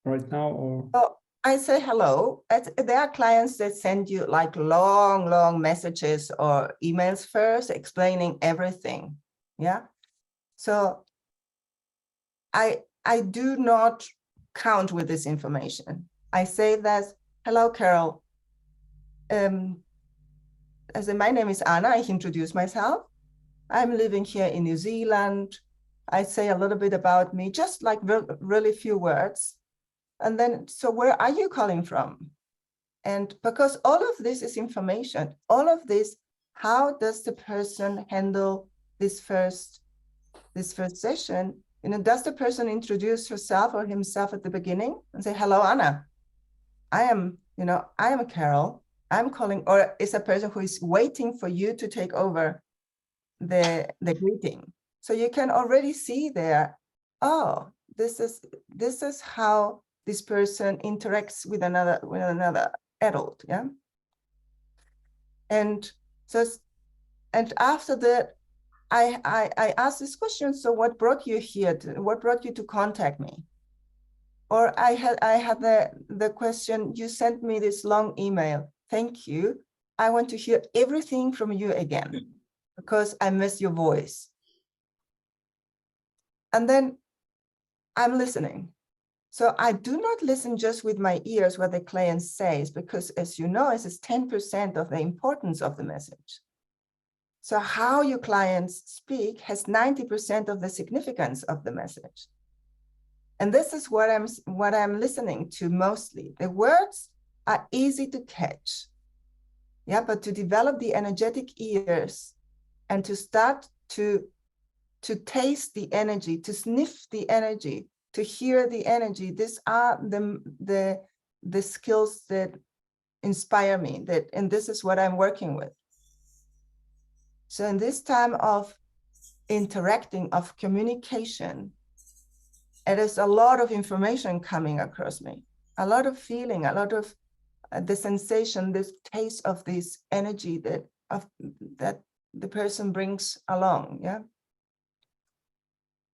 [SPEAKER 3] right now, or?
[SPEAKER 8] Oh, I say hello. There are clients that send you like long messages or emails first explaining everything. Yeah. So I do not count with this information. I say that, hello, Carol. As in, my name is Anna. I introduce myself. I'm living here in New Zealand. I say a little bit about me, just like really few words. And then, so where are you calling from? And because all of this is information, all of this, how does the person handle this first session? You know, does the person introduce herself or himself at the beginning and say, hello, Anna, I am Carol, I'm calling, or is a person who is waiting for you to take over the greeting? So you can already see there, oh, this is how this person interacts with another adult, yeah. And so, and after that, I asked this question. So what brought you here? What brought you to contact me? Or I had the question, you sent me this long email. Thank you. I want to hear everything from you again because I miss your voice. And then I'm listening. So I do not listen just with my ears what the client says, because as you know, this is 10% of the importance of the message. So how your clients speak has 90% of the significance of the message. And this is what I'm listening to mostly. The words are easy to catch. Yeah, but to develop the energetic ears and to start to taste the energy, to sniff the energy, to hear the energy, these are the skills that inspire me, and this is what I'm working with. So in this time of interacting, of communication, it is a lot of information coming across me, a lot of feeling, a lot of the sensation, this taste of this energy that the person brings along, yeah?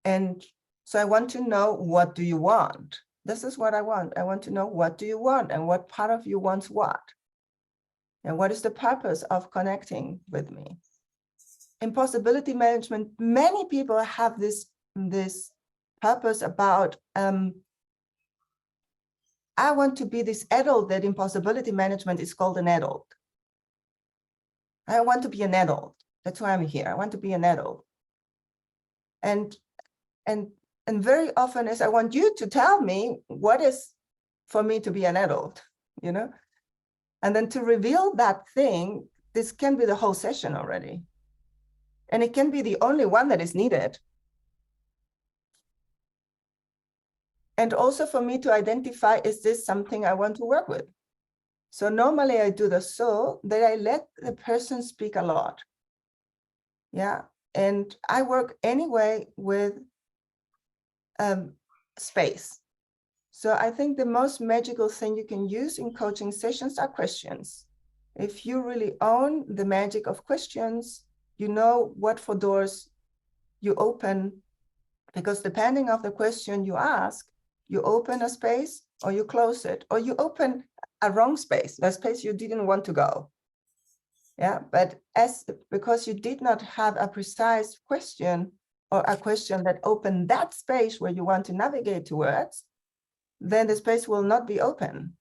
[SPEAKER 8] And so I want to know, what do you want? This is what I want. I want to know, what do you want and what part of you wants what? And what is the purpose of connecting with me? In possibility management, many people have this purpose about, I want to be this adult that in possibility management is called an adult. I want to be an adult. That's why I'm here. I want to be an adult. And very often is I want you to tell me what is for me to be an adult, you know? And then to reveal that thing, this can be the whole session already. And it can be the only one that is needed. And also for me to identify, is this something I want to work with? So normally I do this so that I let the person speak a lot. Yeah, and I work anyway with space. So I think the most magical thing you can use in coaching sessions are questions. If you really own the magic of questions, you know what for doors you open, because depending on the question you ask, you open a space or you close it, or you open a wrong space, a space you didn't want to go. Yeah, but because you did not have a precise question or a question that opened that space where you want to navigate towards, then the space will not be open.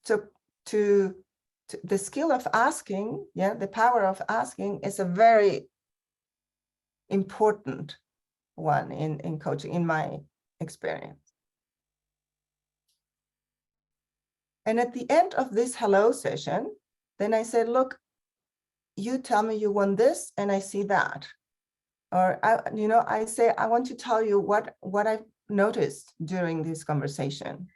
[SPEAKER 8] So to the skill of asking, yeah, the power of asking is a very important one in coaching, in my experience. And at the end of this hello session, then I said, look, you tell me you want this and I see that. Or I say, I want to tell you what I've noticed during this conversation.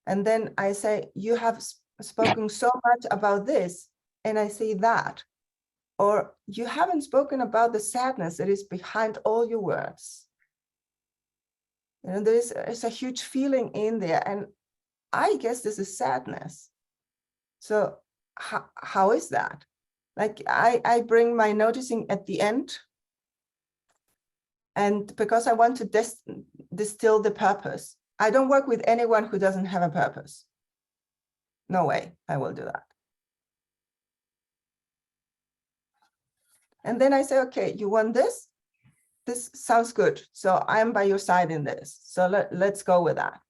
[SPEAKER 8] And then I say, you have spoken so much about this and I see that. Or you haven't spoken about the sadness that is behind all your words. There's a huge feeling in there. And I guess this is sadness. So how is that? Like I bring my noticing at the end. And because I want to distill the purpose. I don't work with anyone who doesn't have a purpose. No way I will do that. And then I say, okay, you want this? This sounds good. So I'm by your side in this. So let's go with that.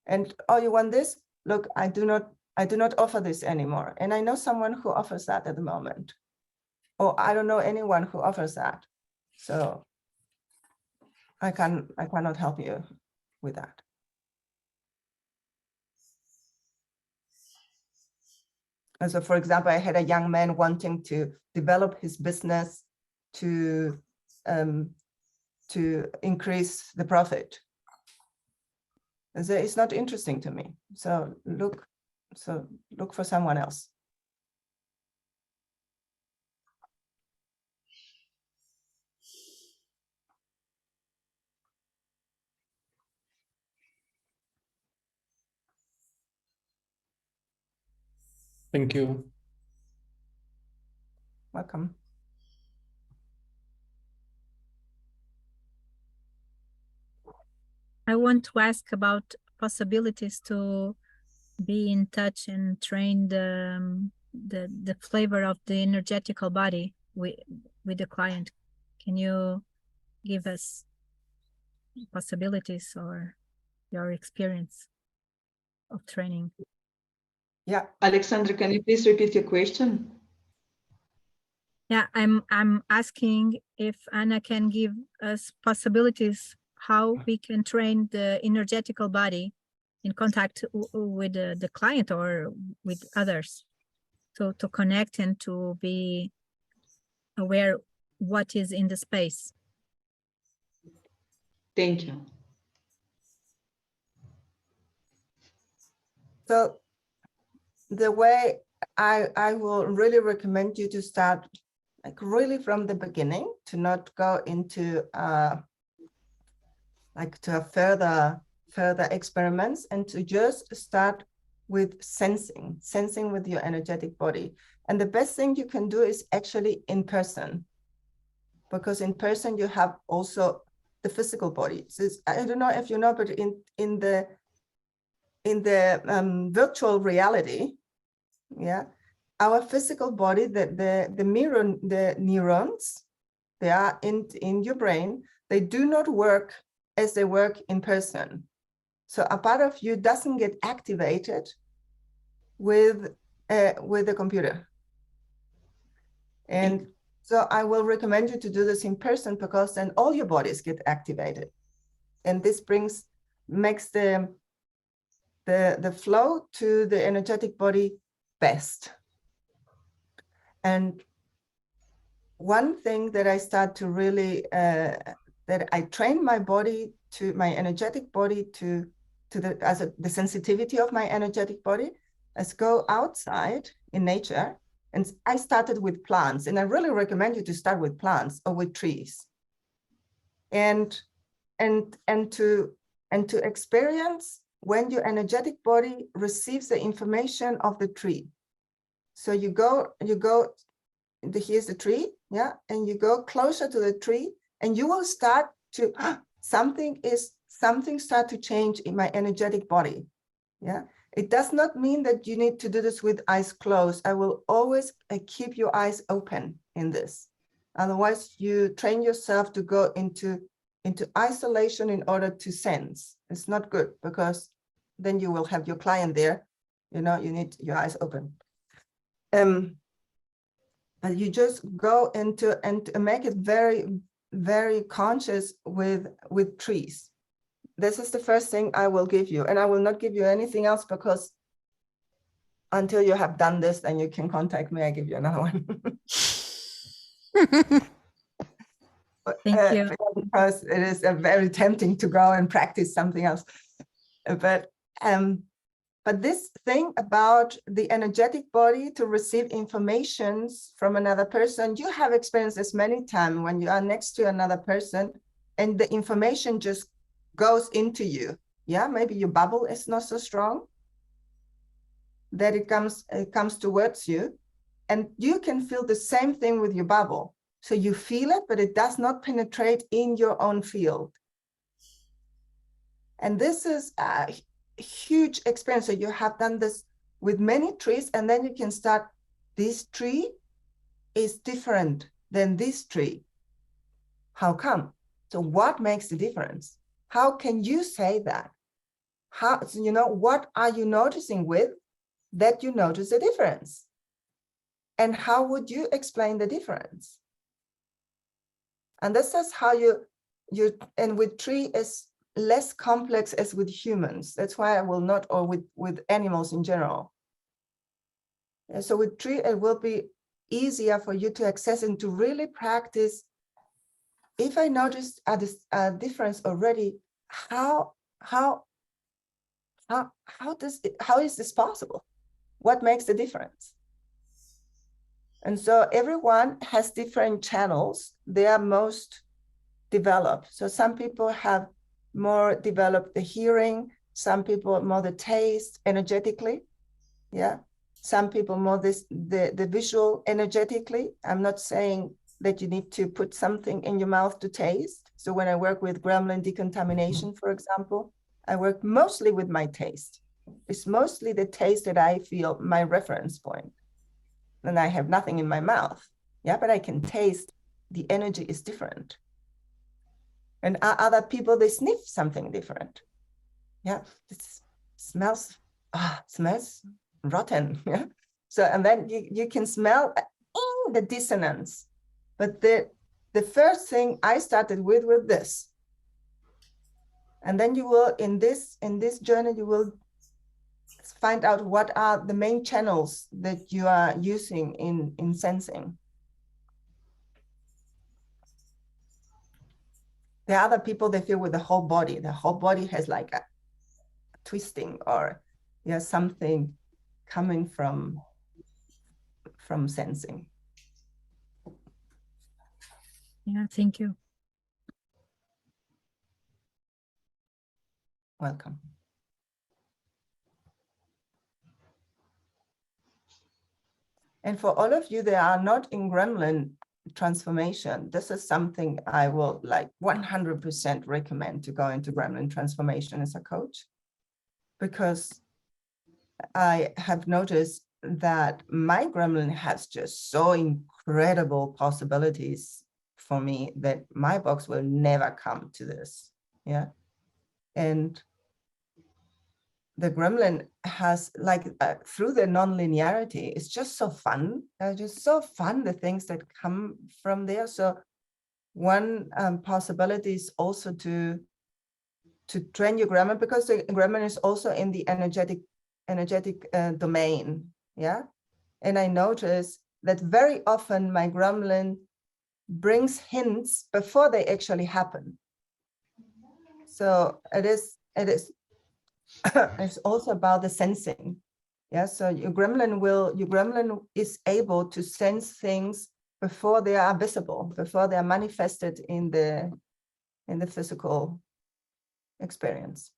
[SPEAKER 8] And oh, you want this? Look, I do not offer this anymore. And I know someone who offers that at the moment. Or I don't know anyone who offers that. So I cannot help you with that. And so, for example, I had a young man wanting to develop his business to increase the profit. And so it's not interesting to me. So look for someone else.
[SPEAKER 3] Thank you.
[SPEAKER 8] Welcome.
[SPEAKER 5] I want to ask about possibilities to be in touch and train the flavor of the energetical body with the client. Can you give us possibilities or your experience of training?
[SPEAKER 2] Yeah, Alexandra, can you please repeat your question?
[SPEAKER 5] Yeah, I'm asking if Anna can give us possibilities how we can train the energetical body in contact with the client or with others, to connect and to be aware what is in the space.
[SPEAKER 2] Thank you.
[SPEAKER 8] So the way I will really recommend you to start, like really from the beginning, to not go into further experiments, and to just start with sensing with your energetic body. And the best thing you can do is actually in person, because in person you have also the physical body. So I don't know if you know, but in the virtual reality, yeah, our physical body, the neurons, they are in your brain. They do not work as they work in person. So a part of you doesn't get activated with the computer. And so I will recommend you to do this in person, because then all your bodies get activated. And this makes the flow to the energetic body best. And one thing that I start to really, that I train my body to, my energetic body to the sensitivity of my energetic body, is go outside in nature. And I started with plants, and I really recommend you to start with plants or with trees. And to experience when your energetic body receives the information of the tree. So you go, here's the tree, yeah, and you go closer to the tree, and you will start to, something start to change in my energetic body, yeah. It does not mean that you need to do this with eyes closed. I will always keep your eyes open in this. Otherwise, you train yourself to go into isolation in order to sense. It's not good, because then you will have your client there. You know, you need your eyes open. But you just go into and make it very, very conscious with trees. This is the first thing I will give you, and I will not give you anything else, because until you have done this, then you can contact me. I give you another one.
[SPEAKER 5] Thank you.
[SPEAKER 8] Because it is very tempting to go and practice something else. But this thing about the energetic body to receive information from another person, you have experienced this many times when you are next to another person and the information just goes into you. Yeah, maybe your bubble is not so strong that it comes towards you, and you can feel the same thing with your bubble. So you feel it, but it does not penetrate in your own field. And this is a huge experience. So you have done this with many trees, and then you can start, this tree is different than this tree. How come? So what makes the difference? How can you say that? How, you know, what are you noticing with that you notice the difference? And how would you explain the difference? And this is how and with tree is less complex as with humans. That's why I will not, or with animals in general. And so with tree, it will be easier for you to access and to really practice. If I noticed a difference already, how is this possible? What makes the difference? And so everyone has different channels. They are most developed. So some people have more developed the hearing, some people more the taste energetically. Yeah. Some people more the visual energetically. I'm not saying that you need to put something in your mouth to taste. So when I work with gremlin decontamination, for example, I work mostly with my taste. It's mostly the taste that I feel my reference point. And I have nothing in my mouth. Yeah, but I can taste the energy is different. And other people, they sniff something different. Yeah, it smells rotten. Yeah. So, and then you can smell the dissonance. But the first thing I started with this. And then you will, in this journey, you will find out what are the main channels that you are using in sensing. The other people, they feel with the whole body. The whole body has like a twisting or something coming from sensing.
[SPEAKER 5] Yeah, thank you.
[SPEAKER 8] Welcome. And for all of you that are not in Gremlin transformation, this is something I will like 100% recommend to go into Gremlin transformation as a coach, because I have noticed that my Gremlin has just so incredible possibilities for me that my box will never come to this. Yeah. And the Gremlin has like through the non-linearity, it's just so fun. Just so fun, the things that come from there. So one possibility is also to train your Gremlin, because the Gremlin is also in the energetic domain. Yeah. And I notice that very often my Gremlin brings hints before they actually happen. So it is it's also about the sensing. Yeah, so your Gremlin is able to sense things before they are visible, before they are manifested in the physical experience.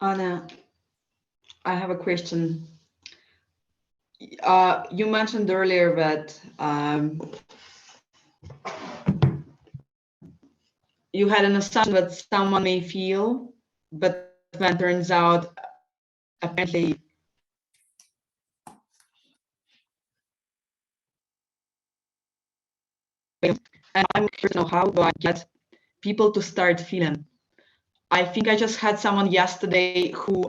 [SPEAKER 2] Anna, I have a question. You mentioned earlier that you had an assumption that someone may feel, but then turns out apparently and I'm curious to know, how do I get people to start feeling? I think I just had someone yesterday who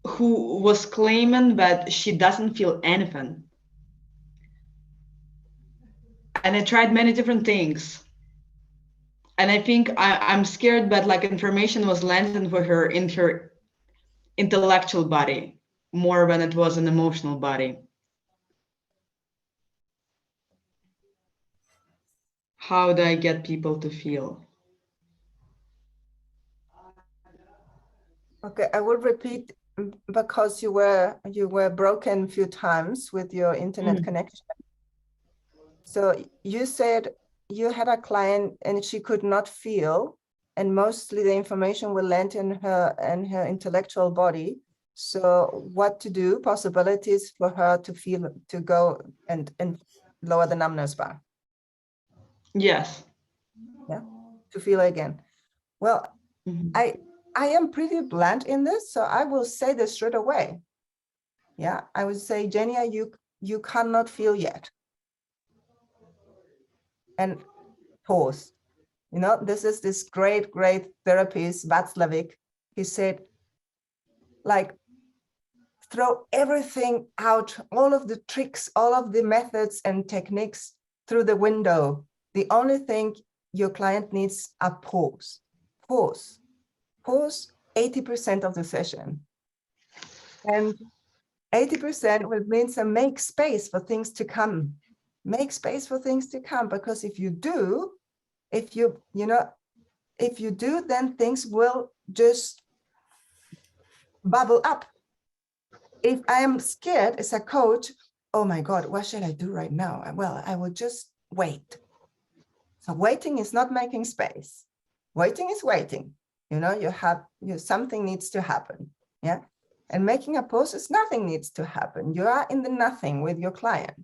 [SPEAKER 2] was claiming that she doesn't feel anything. And I tried many different things. And I think I'm scared that like information was landing for her in her intellectual body more than it was an emotional body. How do I get people to feel?
[SPEAKER 8] Okay, I will repeat because you were broken a few times with your internet connection. So you said you had a client and she could not feel, and mostly the information will land in her intellectual body. So what to do, possibilities for her to feel, to go and lower the numbness bar.
[SPEAKER 2] Yes.
[SPEAKER 8] Yeah, to feel again. Well, I am pretty blunt in this, so I will say this straight away. Yeah, I would say, Jenia, you cannot feel yet. And pause. You know, this is this great therapist, Václavic. He said, like, throw everything out, all of the tricks, all of the methods and techniques through the window. The only thing your client needs a pause. Pause. Pause 80% of the session. And 80% would mean to make space for things to come. Make space for things to come, because if you do, if you do, then things will just bubble up. If I am scared as a coach, oh my God, what should I do right now? Well, I will just wait. So waiting is not making space. Waiting is waiting. You know, something needs to happen. Yeah. And making a pause is nothing needs to happen. You are in the nothing with your client.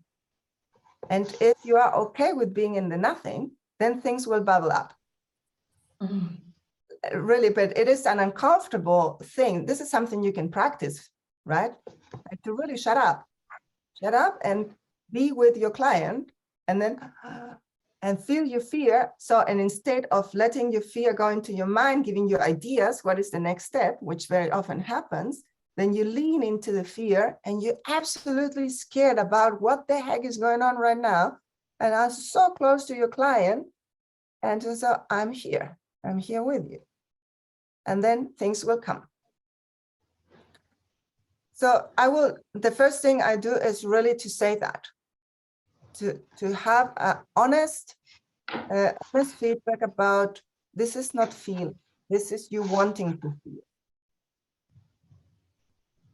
[SPEAKER 8] And if you are okay with being in the nothing, then things will bubble up. Really, but it is an uncomfortable thing. This is something you can practice, right? Like to really shut up and be with your client, and then and feel your fear. So, and instead of letting your fear go into your mind, giving you ideas, what is the next step, which very often happens, then you lean into the fear and you're absolutely scared about what the heck is going on right now. And are so close to your client. And so I'm here with you. And then things will come. So the first thing I do is really to say that, to have an honest feedback about, this is not feeling, this is you wanting to feel.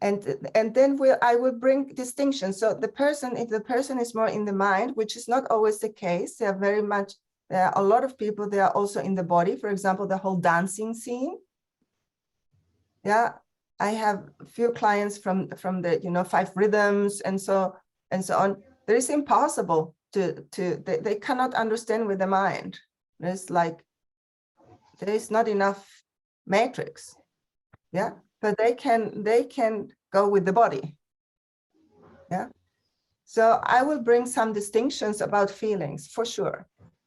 [SPEAKER 8] And then I will bring distinction. So the person, if the person is more in the mind, which is not always the case, there are a lot of people, they are also in the body. For example, the whole dancing scene. Yeah, I have a few clients from the 5 rhythms and so on. There is impossible they cannot understand with the mind. There is not enough matrix. Yeah. But they can go with the body. Yeah. So I will bring some distinctions about feelings for sure.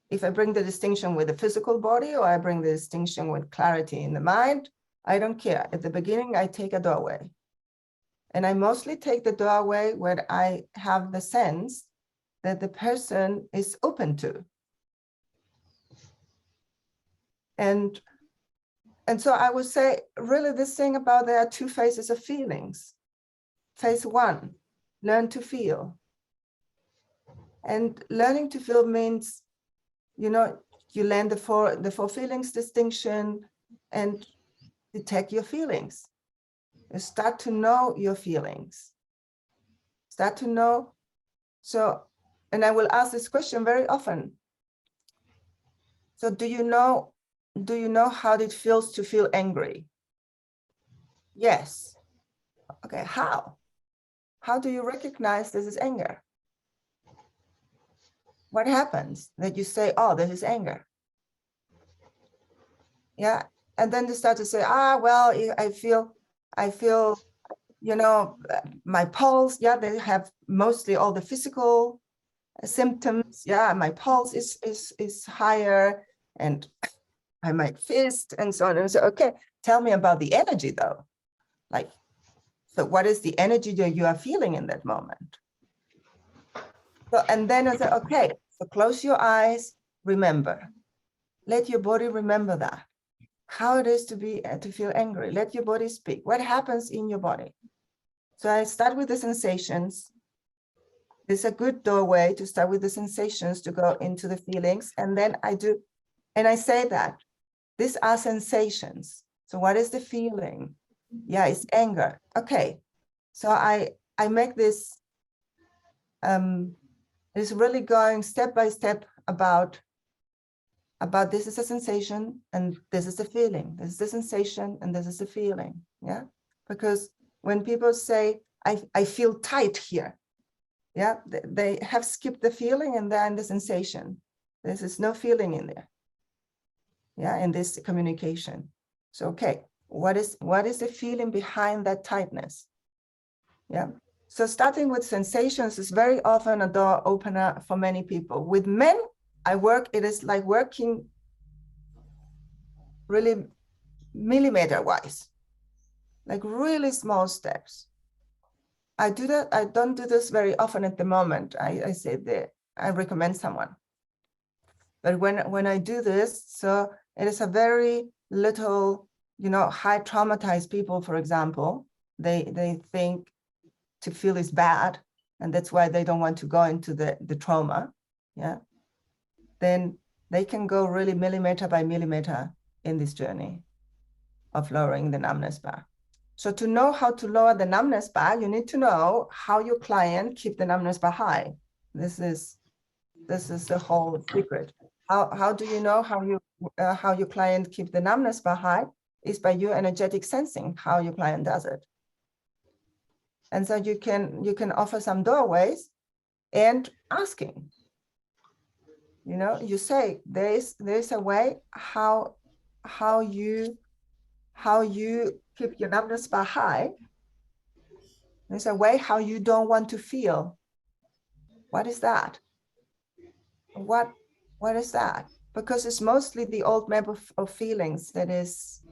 [SPEAKER 8] If I bring the distinction with the physical body, or I bring the distinction with clarity in the mind, I don't care. At the beginning, I take a doorway. And I mostly take the doorway where I have the sense that the person is open to. And so I would say, really, this thing about there are 2 phases of feelings. Phase 1, learn to feel. And learning to feel means, you learn the four feelings distinction and detect your feelings. You start to know your feelings. Start to know. So, and I will ask this question very often. So do you know how it feels to feel angry? Yes. Okay, how? How do you recognize this is anger? What happens that you say, oh, this is anger? Yeah, and then you start to say, well, I feel, my pulse, yeah, they have mostly all the physical symptoms. Yeah, my pulse is higher and I might fist and so on. And so, okay, tell me about the energy though. Like, so what is the energy that you are feeling in that moment? So, and then I say, okay, so close your eyes, remember. Let your body remember that. How it is to feel angry. Let your body speak. What happens in your body? So I start with the sensations. It's a good doorway to start with the sensations, to go into the feelings. And then I say that these are sensations. So what is the feeling? Yeah, it's anger. Okay. So I make this, it's really going step by step about this is a sensation and this is the feeling. This is the sensation and this is the feeling. Yeah, because when people say, I feel tight here, yeah, they have skipped the feeling and then the sensation. There's no feeling in there. Yeah, in this communication. So, okay, what is the feeling behind that tightness? Yeah. So starting with sensations is very often a door opener for many people. With men, it is like working really millimeter wise, like really small steps. I do that. I don't do this very often at the moment. I say that I recommend someone. But when I do this, so it is a very little, high traumatized people, for example, they think to feel is bad, and that's why they don't want to go into the trauma. Yeah. Then they can go really millimeter by millimeter in this journey of lowering the numbness bar. So to know how to lower the numbness bar, you need to know how your client keep the numbness bar high. This is the whole secret. How do you know how your client keep the numbness bar high? Is by your energetic sensing how your client does it. And so you can offer some doorways and asking. You say there's a way how you keep your numbness bar high. There's a way how you don't want to feel. What is that? What is that? Because it's mostly the old map of feelings that is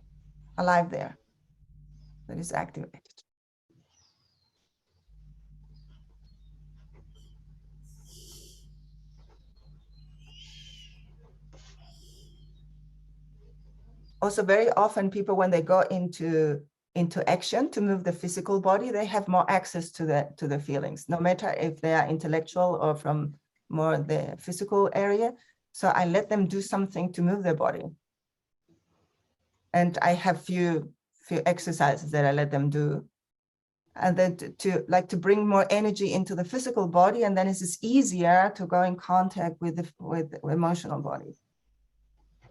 [SPEAKER 8] alive there, that is activated. Also, very often people, when they go into action to move the physical body, they have more access to the feelings, no matter if they are intellectual or from more the physical area. So I let them do something to move their body. And I have few exercises that I let them do. and then to bring more energy into the physical body, and then it's easier to go in contact with the emotional body.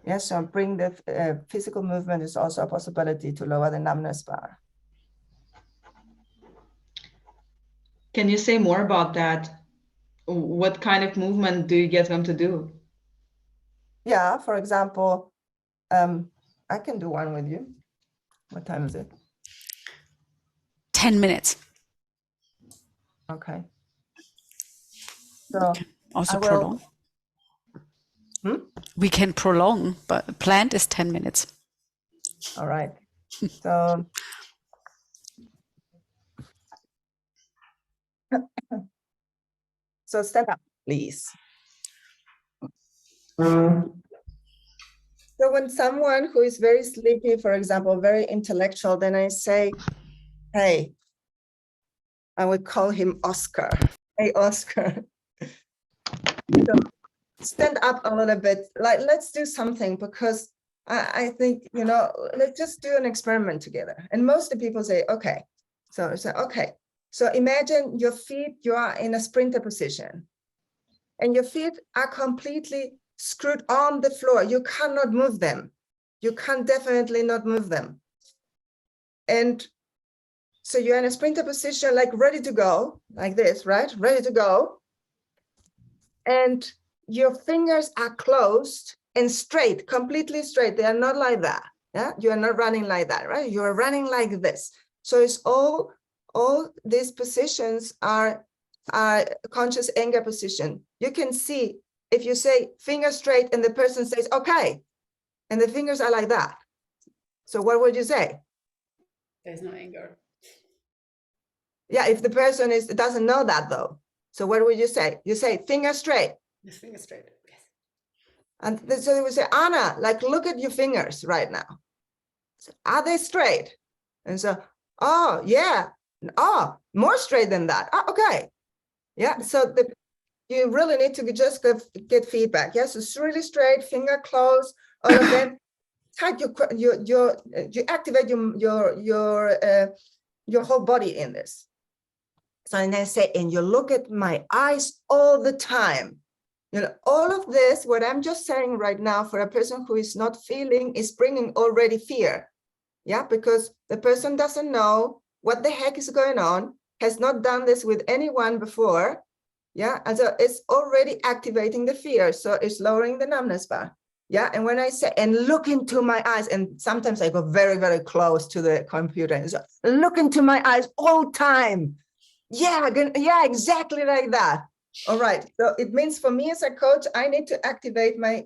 [SPEAKER 8] Yes, so bring the physical movement is also a possibility to lower the numbness bar.
[SPEAKER 2] Can you say more about that? What kind of movement do you get them to do?
[SPEAKER 8] Yeah, for example, I can do one with you. What time is it?
[SPEAKER 1] 10 minutes.
[SPEAKER 8] Okay. So
[SPEAKER 1] Also
[SPEAKER 8] I will-
[SPEAKER 1] prolong. We can prolong, but planned is 10 minutes.
[SPEAKER 8] all right. So so stand up, please. So when someone who is very sleepy, for example, very intellectual, then I say, hey, I would call him Oscar. Hey, Oscar. So stand up a little bit, like let's do something, because I think, you know, let's just do an experiment together. And most of the people say, okay. So I say, okay. So imagine your feet, you are in a sprinter position and your feet are completely screwed on the floor. You cannot move them. You can definitely not move them. And so you're in a sprinter position, like ready to go, like this, right? Ready to go. And your fingers are closed and straight, completely straight. They are not like that. Yeah, you are not running like that, right? You are running like this. So it's all these positions are conscious anger position. You can see if you say finger straight and the person says, okay, and the fingers are like that. So what would you say?
[SPEAKER 1] There's no anger.
[SPEAKER 8] Yeah, if the person doesn't know that though. So what would you say? You say finger straight.
[SPEAKER 1] This finger straight. Yes.
[SPEAKER 8] And so they would say, Anna, like, look at your fingers right now. So, are they straight? And so, oh, yeah. Oh, more straight than that. Oh, okay. Yeah. So you really need to just get feedback. Yes, it's really straight, finger closed, all of them. Tight you activate your whole body in this. So and then say, and you look at my eyes all the time. You know, all of this, what I'm just saying right now for a person who is not feeling is bringing already fear. Yeah, because the person doesn't know what the heck is going on, has not done this with anyone before. Yeah, and so it's already activating the fear. So it's lowering the numbness bar. Yeah, and when I say, and look into my eyes, and sometimes I go very, very close to the computer and so look into my eyes all time. Yeah, exactly like that. All right, so it means for me as a coach, I need to activate my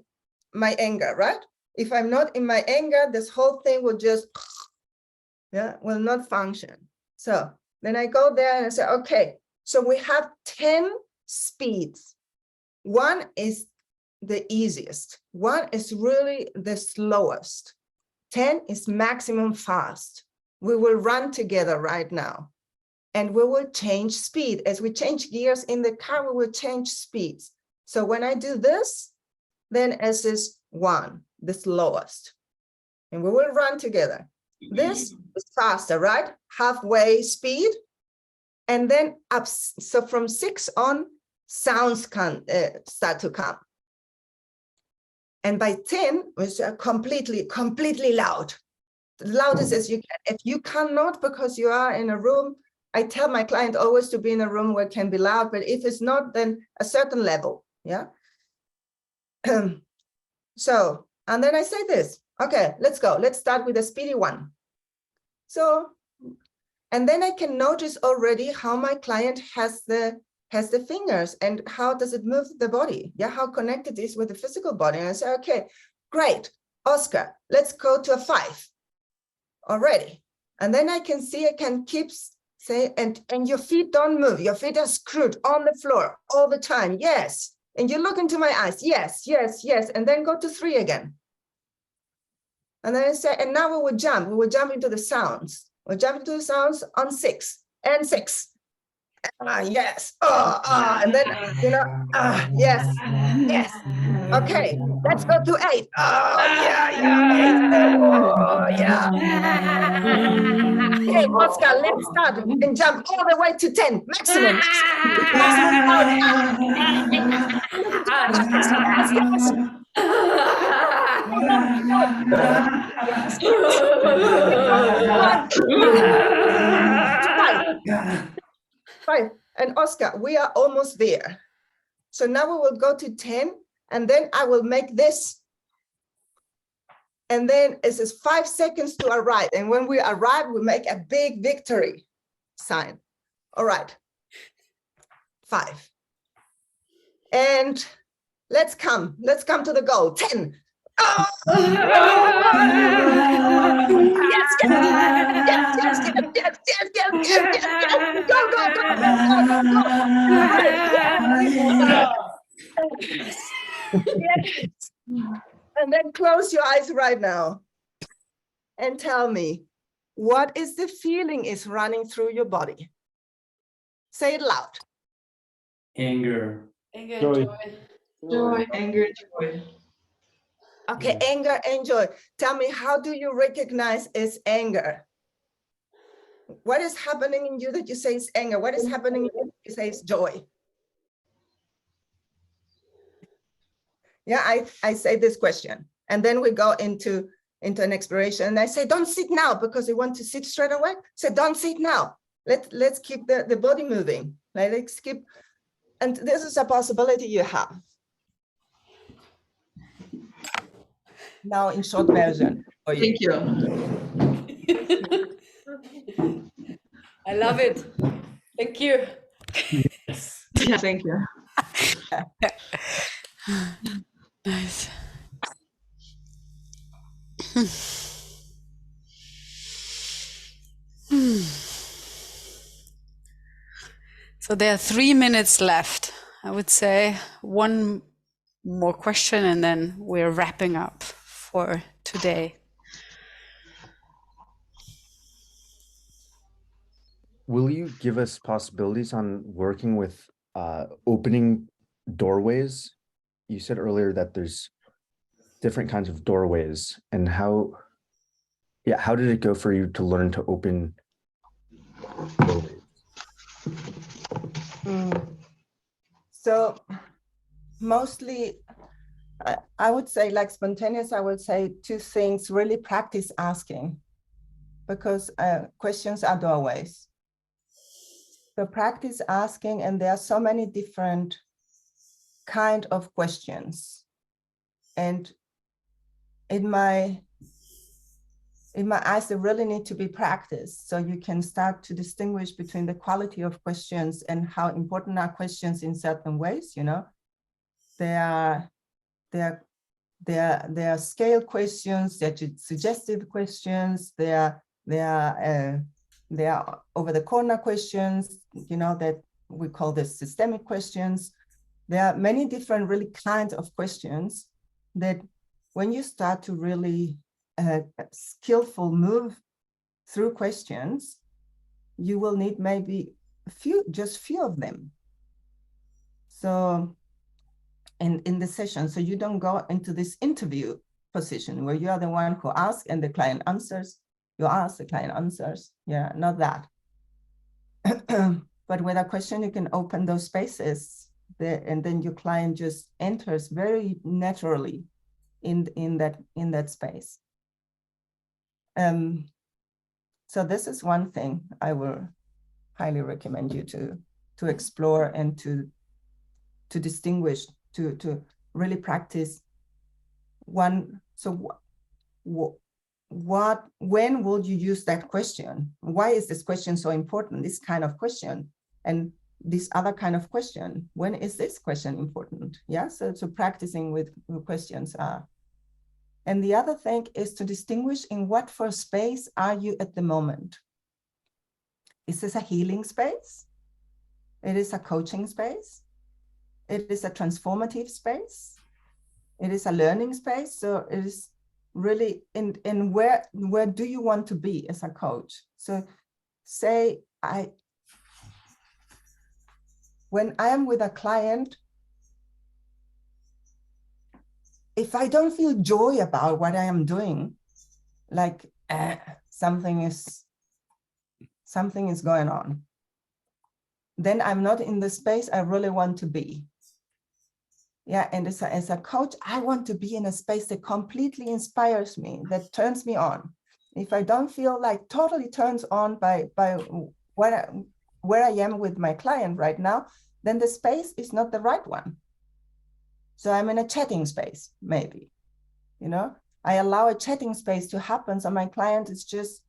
[SPEAKER 8] anger, right? If I'm not in my anger, this whole thing will just, will not function. So then I go there and I say, okay, so we have 10 speeds. One is the easiest. One is really the slowest. 10 is maximum fast. We will run together right now. And we will change speed. As we change gears in the car, we will change speeds. So when I do this, then S is 1, the slowest. And we will run together. This is faster, right? Halfway speed. And then up. So from 6 on, sounds can start to come. And by 10, it's completely loud. The loudest as you can. If you cannot, because you are in a room, I tell my client always to be in a room where it can be loud, but if it's not, then a certain level, yeah? So, and then I say this, okay, let's go. Let's start with a speedy one. So, and then I can notice already how my client has the fingers and how does it move the body, yeah? How connected it is with the physical body. And I say, okay, great, Oscar, let's go to a 5 already. And then I can see, I can keep say, and your feet don't move. Your feet are screwed on the floor all the time. Yes. And you look into my eyes. Yes, yes, yes. And then go to 3 again. And then I say, and now we will jump. We will jump into the sounds. We'll jump into the sounds on 6 and 6. Yes. And then, yes, yes. Okay, let's go to 8. Oh, yeah, 8. Oh, yeah. Okay, Oscar, let's start and jump all the way to 10, maximum. Fine. And Oscar, we are almost there. So now we will go to 10, and then I will make this. And then it says 5 seconds to arrive. And when we arrive, we make a big victory sign. All right. 5. And let's come to the goal. 10. Oh! Yes, yes. Go. Yes. And then close your eyes right now and tell me, what is the feeling is running through your body? Say it loud.
[SPEAKER 9] Anger.
[SPEAKER 3] Joy.
[SPEAKER 2] Joy, anger, joy.
[SPEAKER 8] Okay, anger and joy. Tell me, how do you recognize it's anger? What is happening in you that you say it's anger? What is happening in you that you say it's joy? Yeah, I say this question, and then we go into an exploration, and I say, don't sit now, because you want to sit straight away. Say, don't sit now. Let's keep the body moving. Let's keep, and this is a possibility you have. Now in short version for you.
[SPEAKER 2] Thank you.
[SPEAKER 1] I love it. Thank you.
[SPEAKER 2] Yeah, thank you.
[SPEAKER 1] Nice. So there are 3 minutes left. I would say one more question and then we're wrapping up for today.
[SPEAKER 10] Will you give us possibilities on working with opening doorways? You said earlier that there's different kinds of doorways, and how did it go for you to learn to open doorways?
[SPEAKER 8] So mostly, I would say, like spontaneous, I would say 2 things: really practice asking, because questions are doorways. So practice asking, and there are so many different kind of questions. And in my eyes, they really need to be practiced, so you can start to distinguish between the quality of questions and how important are questions in certain ways. You know, there are scale questions, there are suggestive questions, there are over the corner questions, you know, that we call this systemic questions. There are many different really kinds of questions that when you start to really skillful move through questions, you will need maybe just few of them. So in the session, so you don't go into this interview position where you are the one who asks and the client answers. You ask, the client answers. Yeah, not that. But with a question, you can open those spaces there, and then your client just enters very naturally in that space. So this is one thing I will highly recommend you to explore and to distinguish, to really practice one. So when will you use that question? Why is this question so important? This kind of question, and this other kind of question. When is this question important? Yeah, so practicing with questions are. And the other thing is to distinguish in what for space are you at the moment. Is this a healing space? It is a coaching space. It is a transformative space. It is a learning space. So it is really in where do you want to be as a coach? So say when I am with a client, if I don't feel joy about what I am doing, like something is something is going on. Then I'm not in the space I really want to be. Yeah, and as a coach, I want to be in a space that completely inspires me, that turns me on. If I don't feel like totally turns on by where I am with my client right now, then the space is not the right one. So I'm in a chatting space, maybe, you know, I allow a chatting space to happen. So my client is just,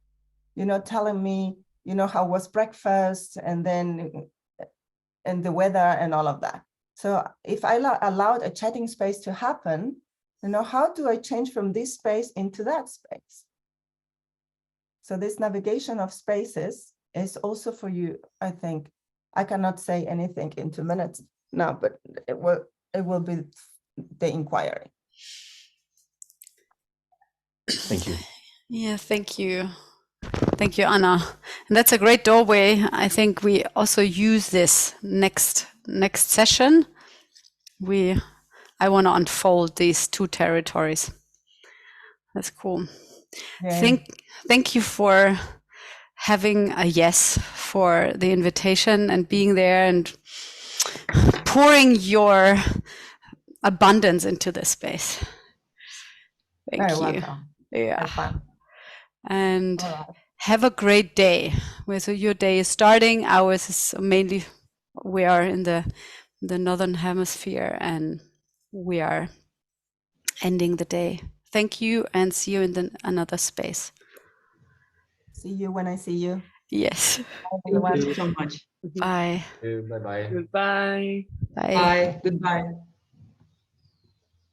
[SPEAKER 8] you know, telling me, you know, how was breakfast and the weather and all of that. So if I allowed a chatting space to happen, you know, how do I change from this space into that space? So this navigation of spaces is also for you, I think. I cannot say anything in 2 minutes now, but it will be the inquiry.
[SPEAKER 10] Thank you.
[SPEAKER 1] Yeah, thank you. Thank you, Anna. And that's a great doorway. I think we also use this next session. I want to unfold these 2 territories. That's cool.
[SPEAKER 8] Yeah.
[SPEAKER 1] Thank you for having a yes for the invitation and being there and pouring your abundance into this space. Thank
[SPEAKER 8] Very
[SPEAKER 1] you.
[SPEAKER 8] welcome.
[SPEAKER 1] Yeah.
[SPEAKER 8] Have fun.
[SPEAKER 1] And
[SPEAKER 8] All right.
[SPEAKER 1] have a great day. So your day is starting. Ours is mainly, we are in the Northern Hemisphere and we are ending the day. Thank you and see you in another space.
[SPEAKER 8] See you when I see you.
[SPEAKER 1] Yes.
[SPEAKER 2] Thank you so much.
[SPEAKER 1] Bye.
[SPEAKER 7] Bye-bye.
[SPEAKER 4] Goodbye.
[SPEAKER 1] Bye.
[SPEAKER 2] Bye. Goodbye.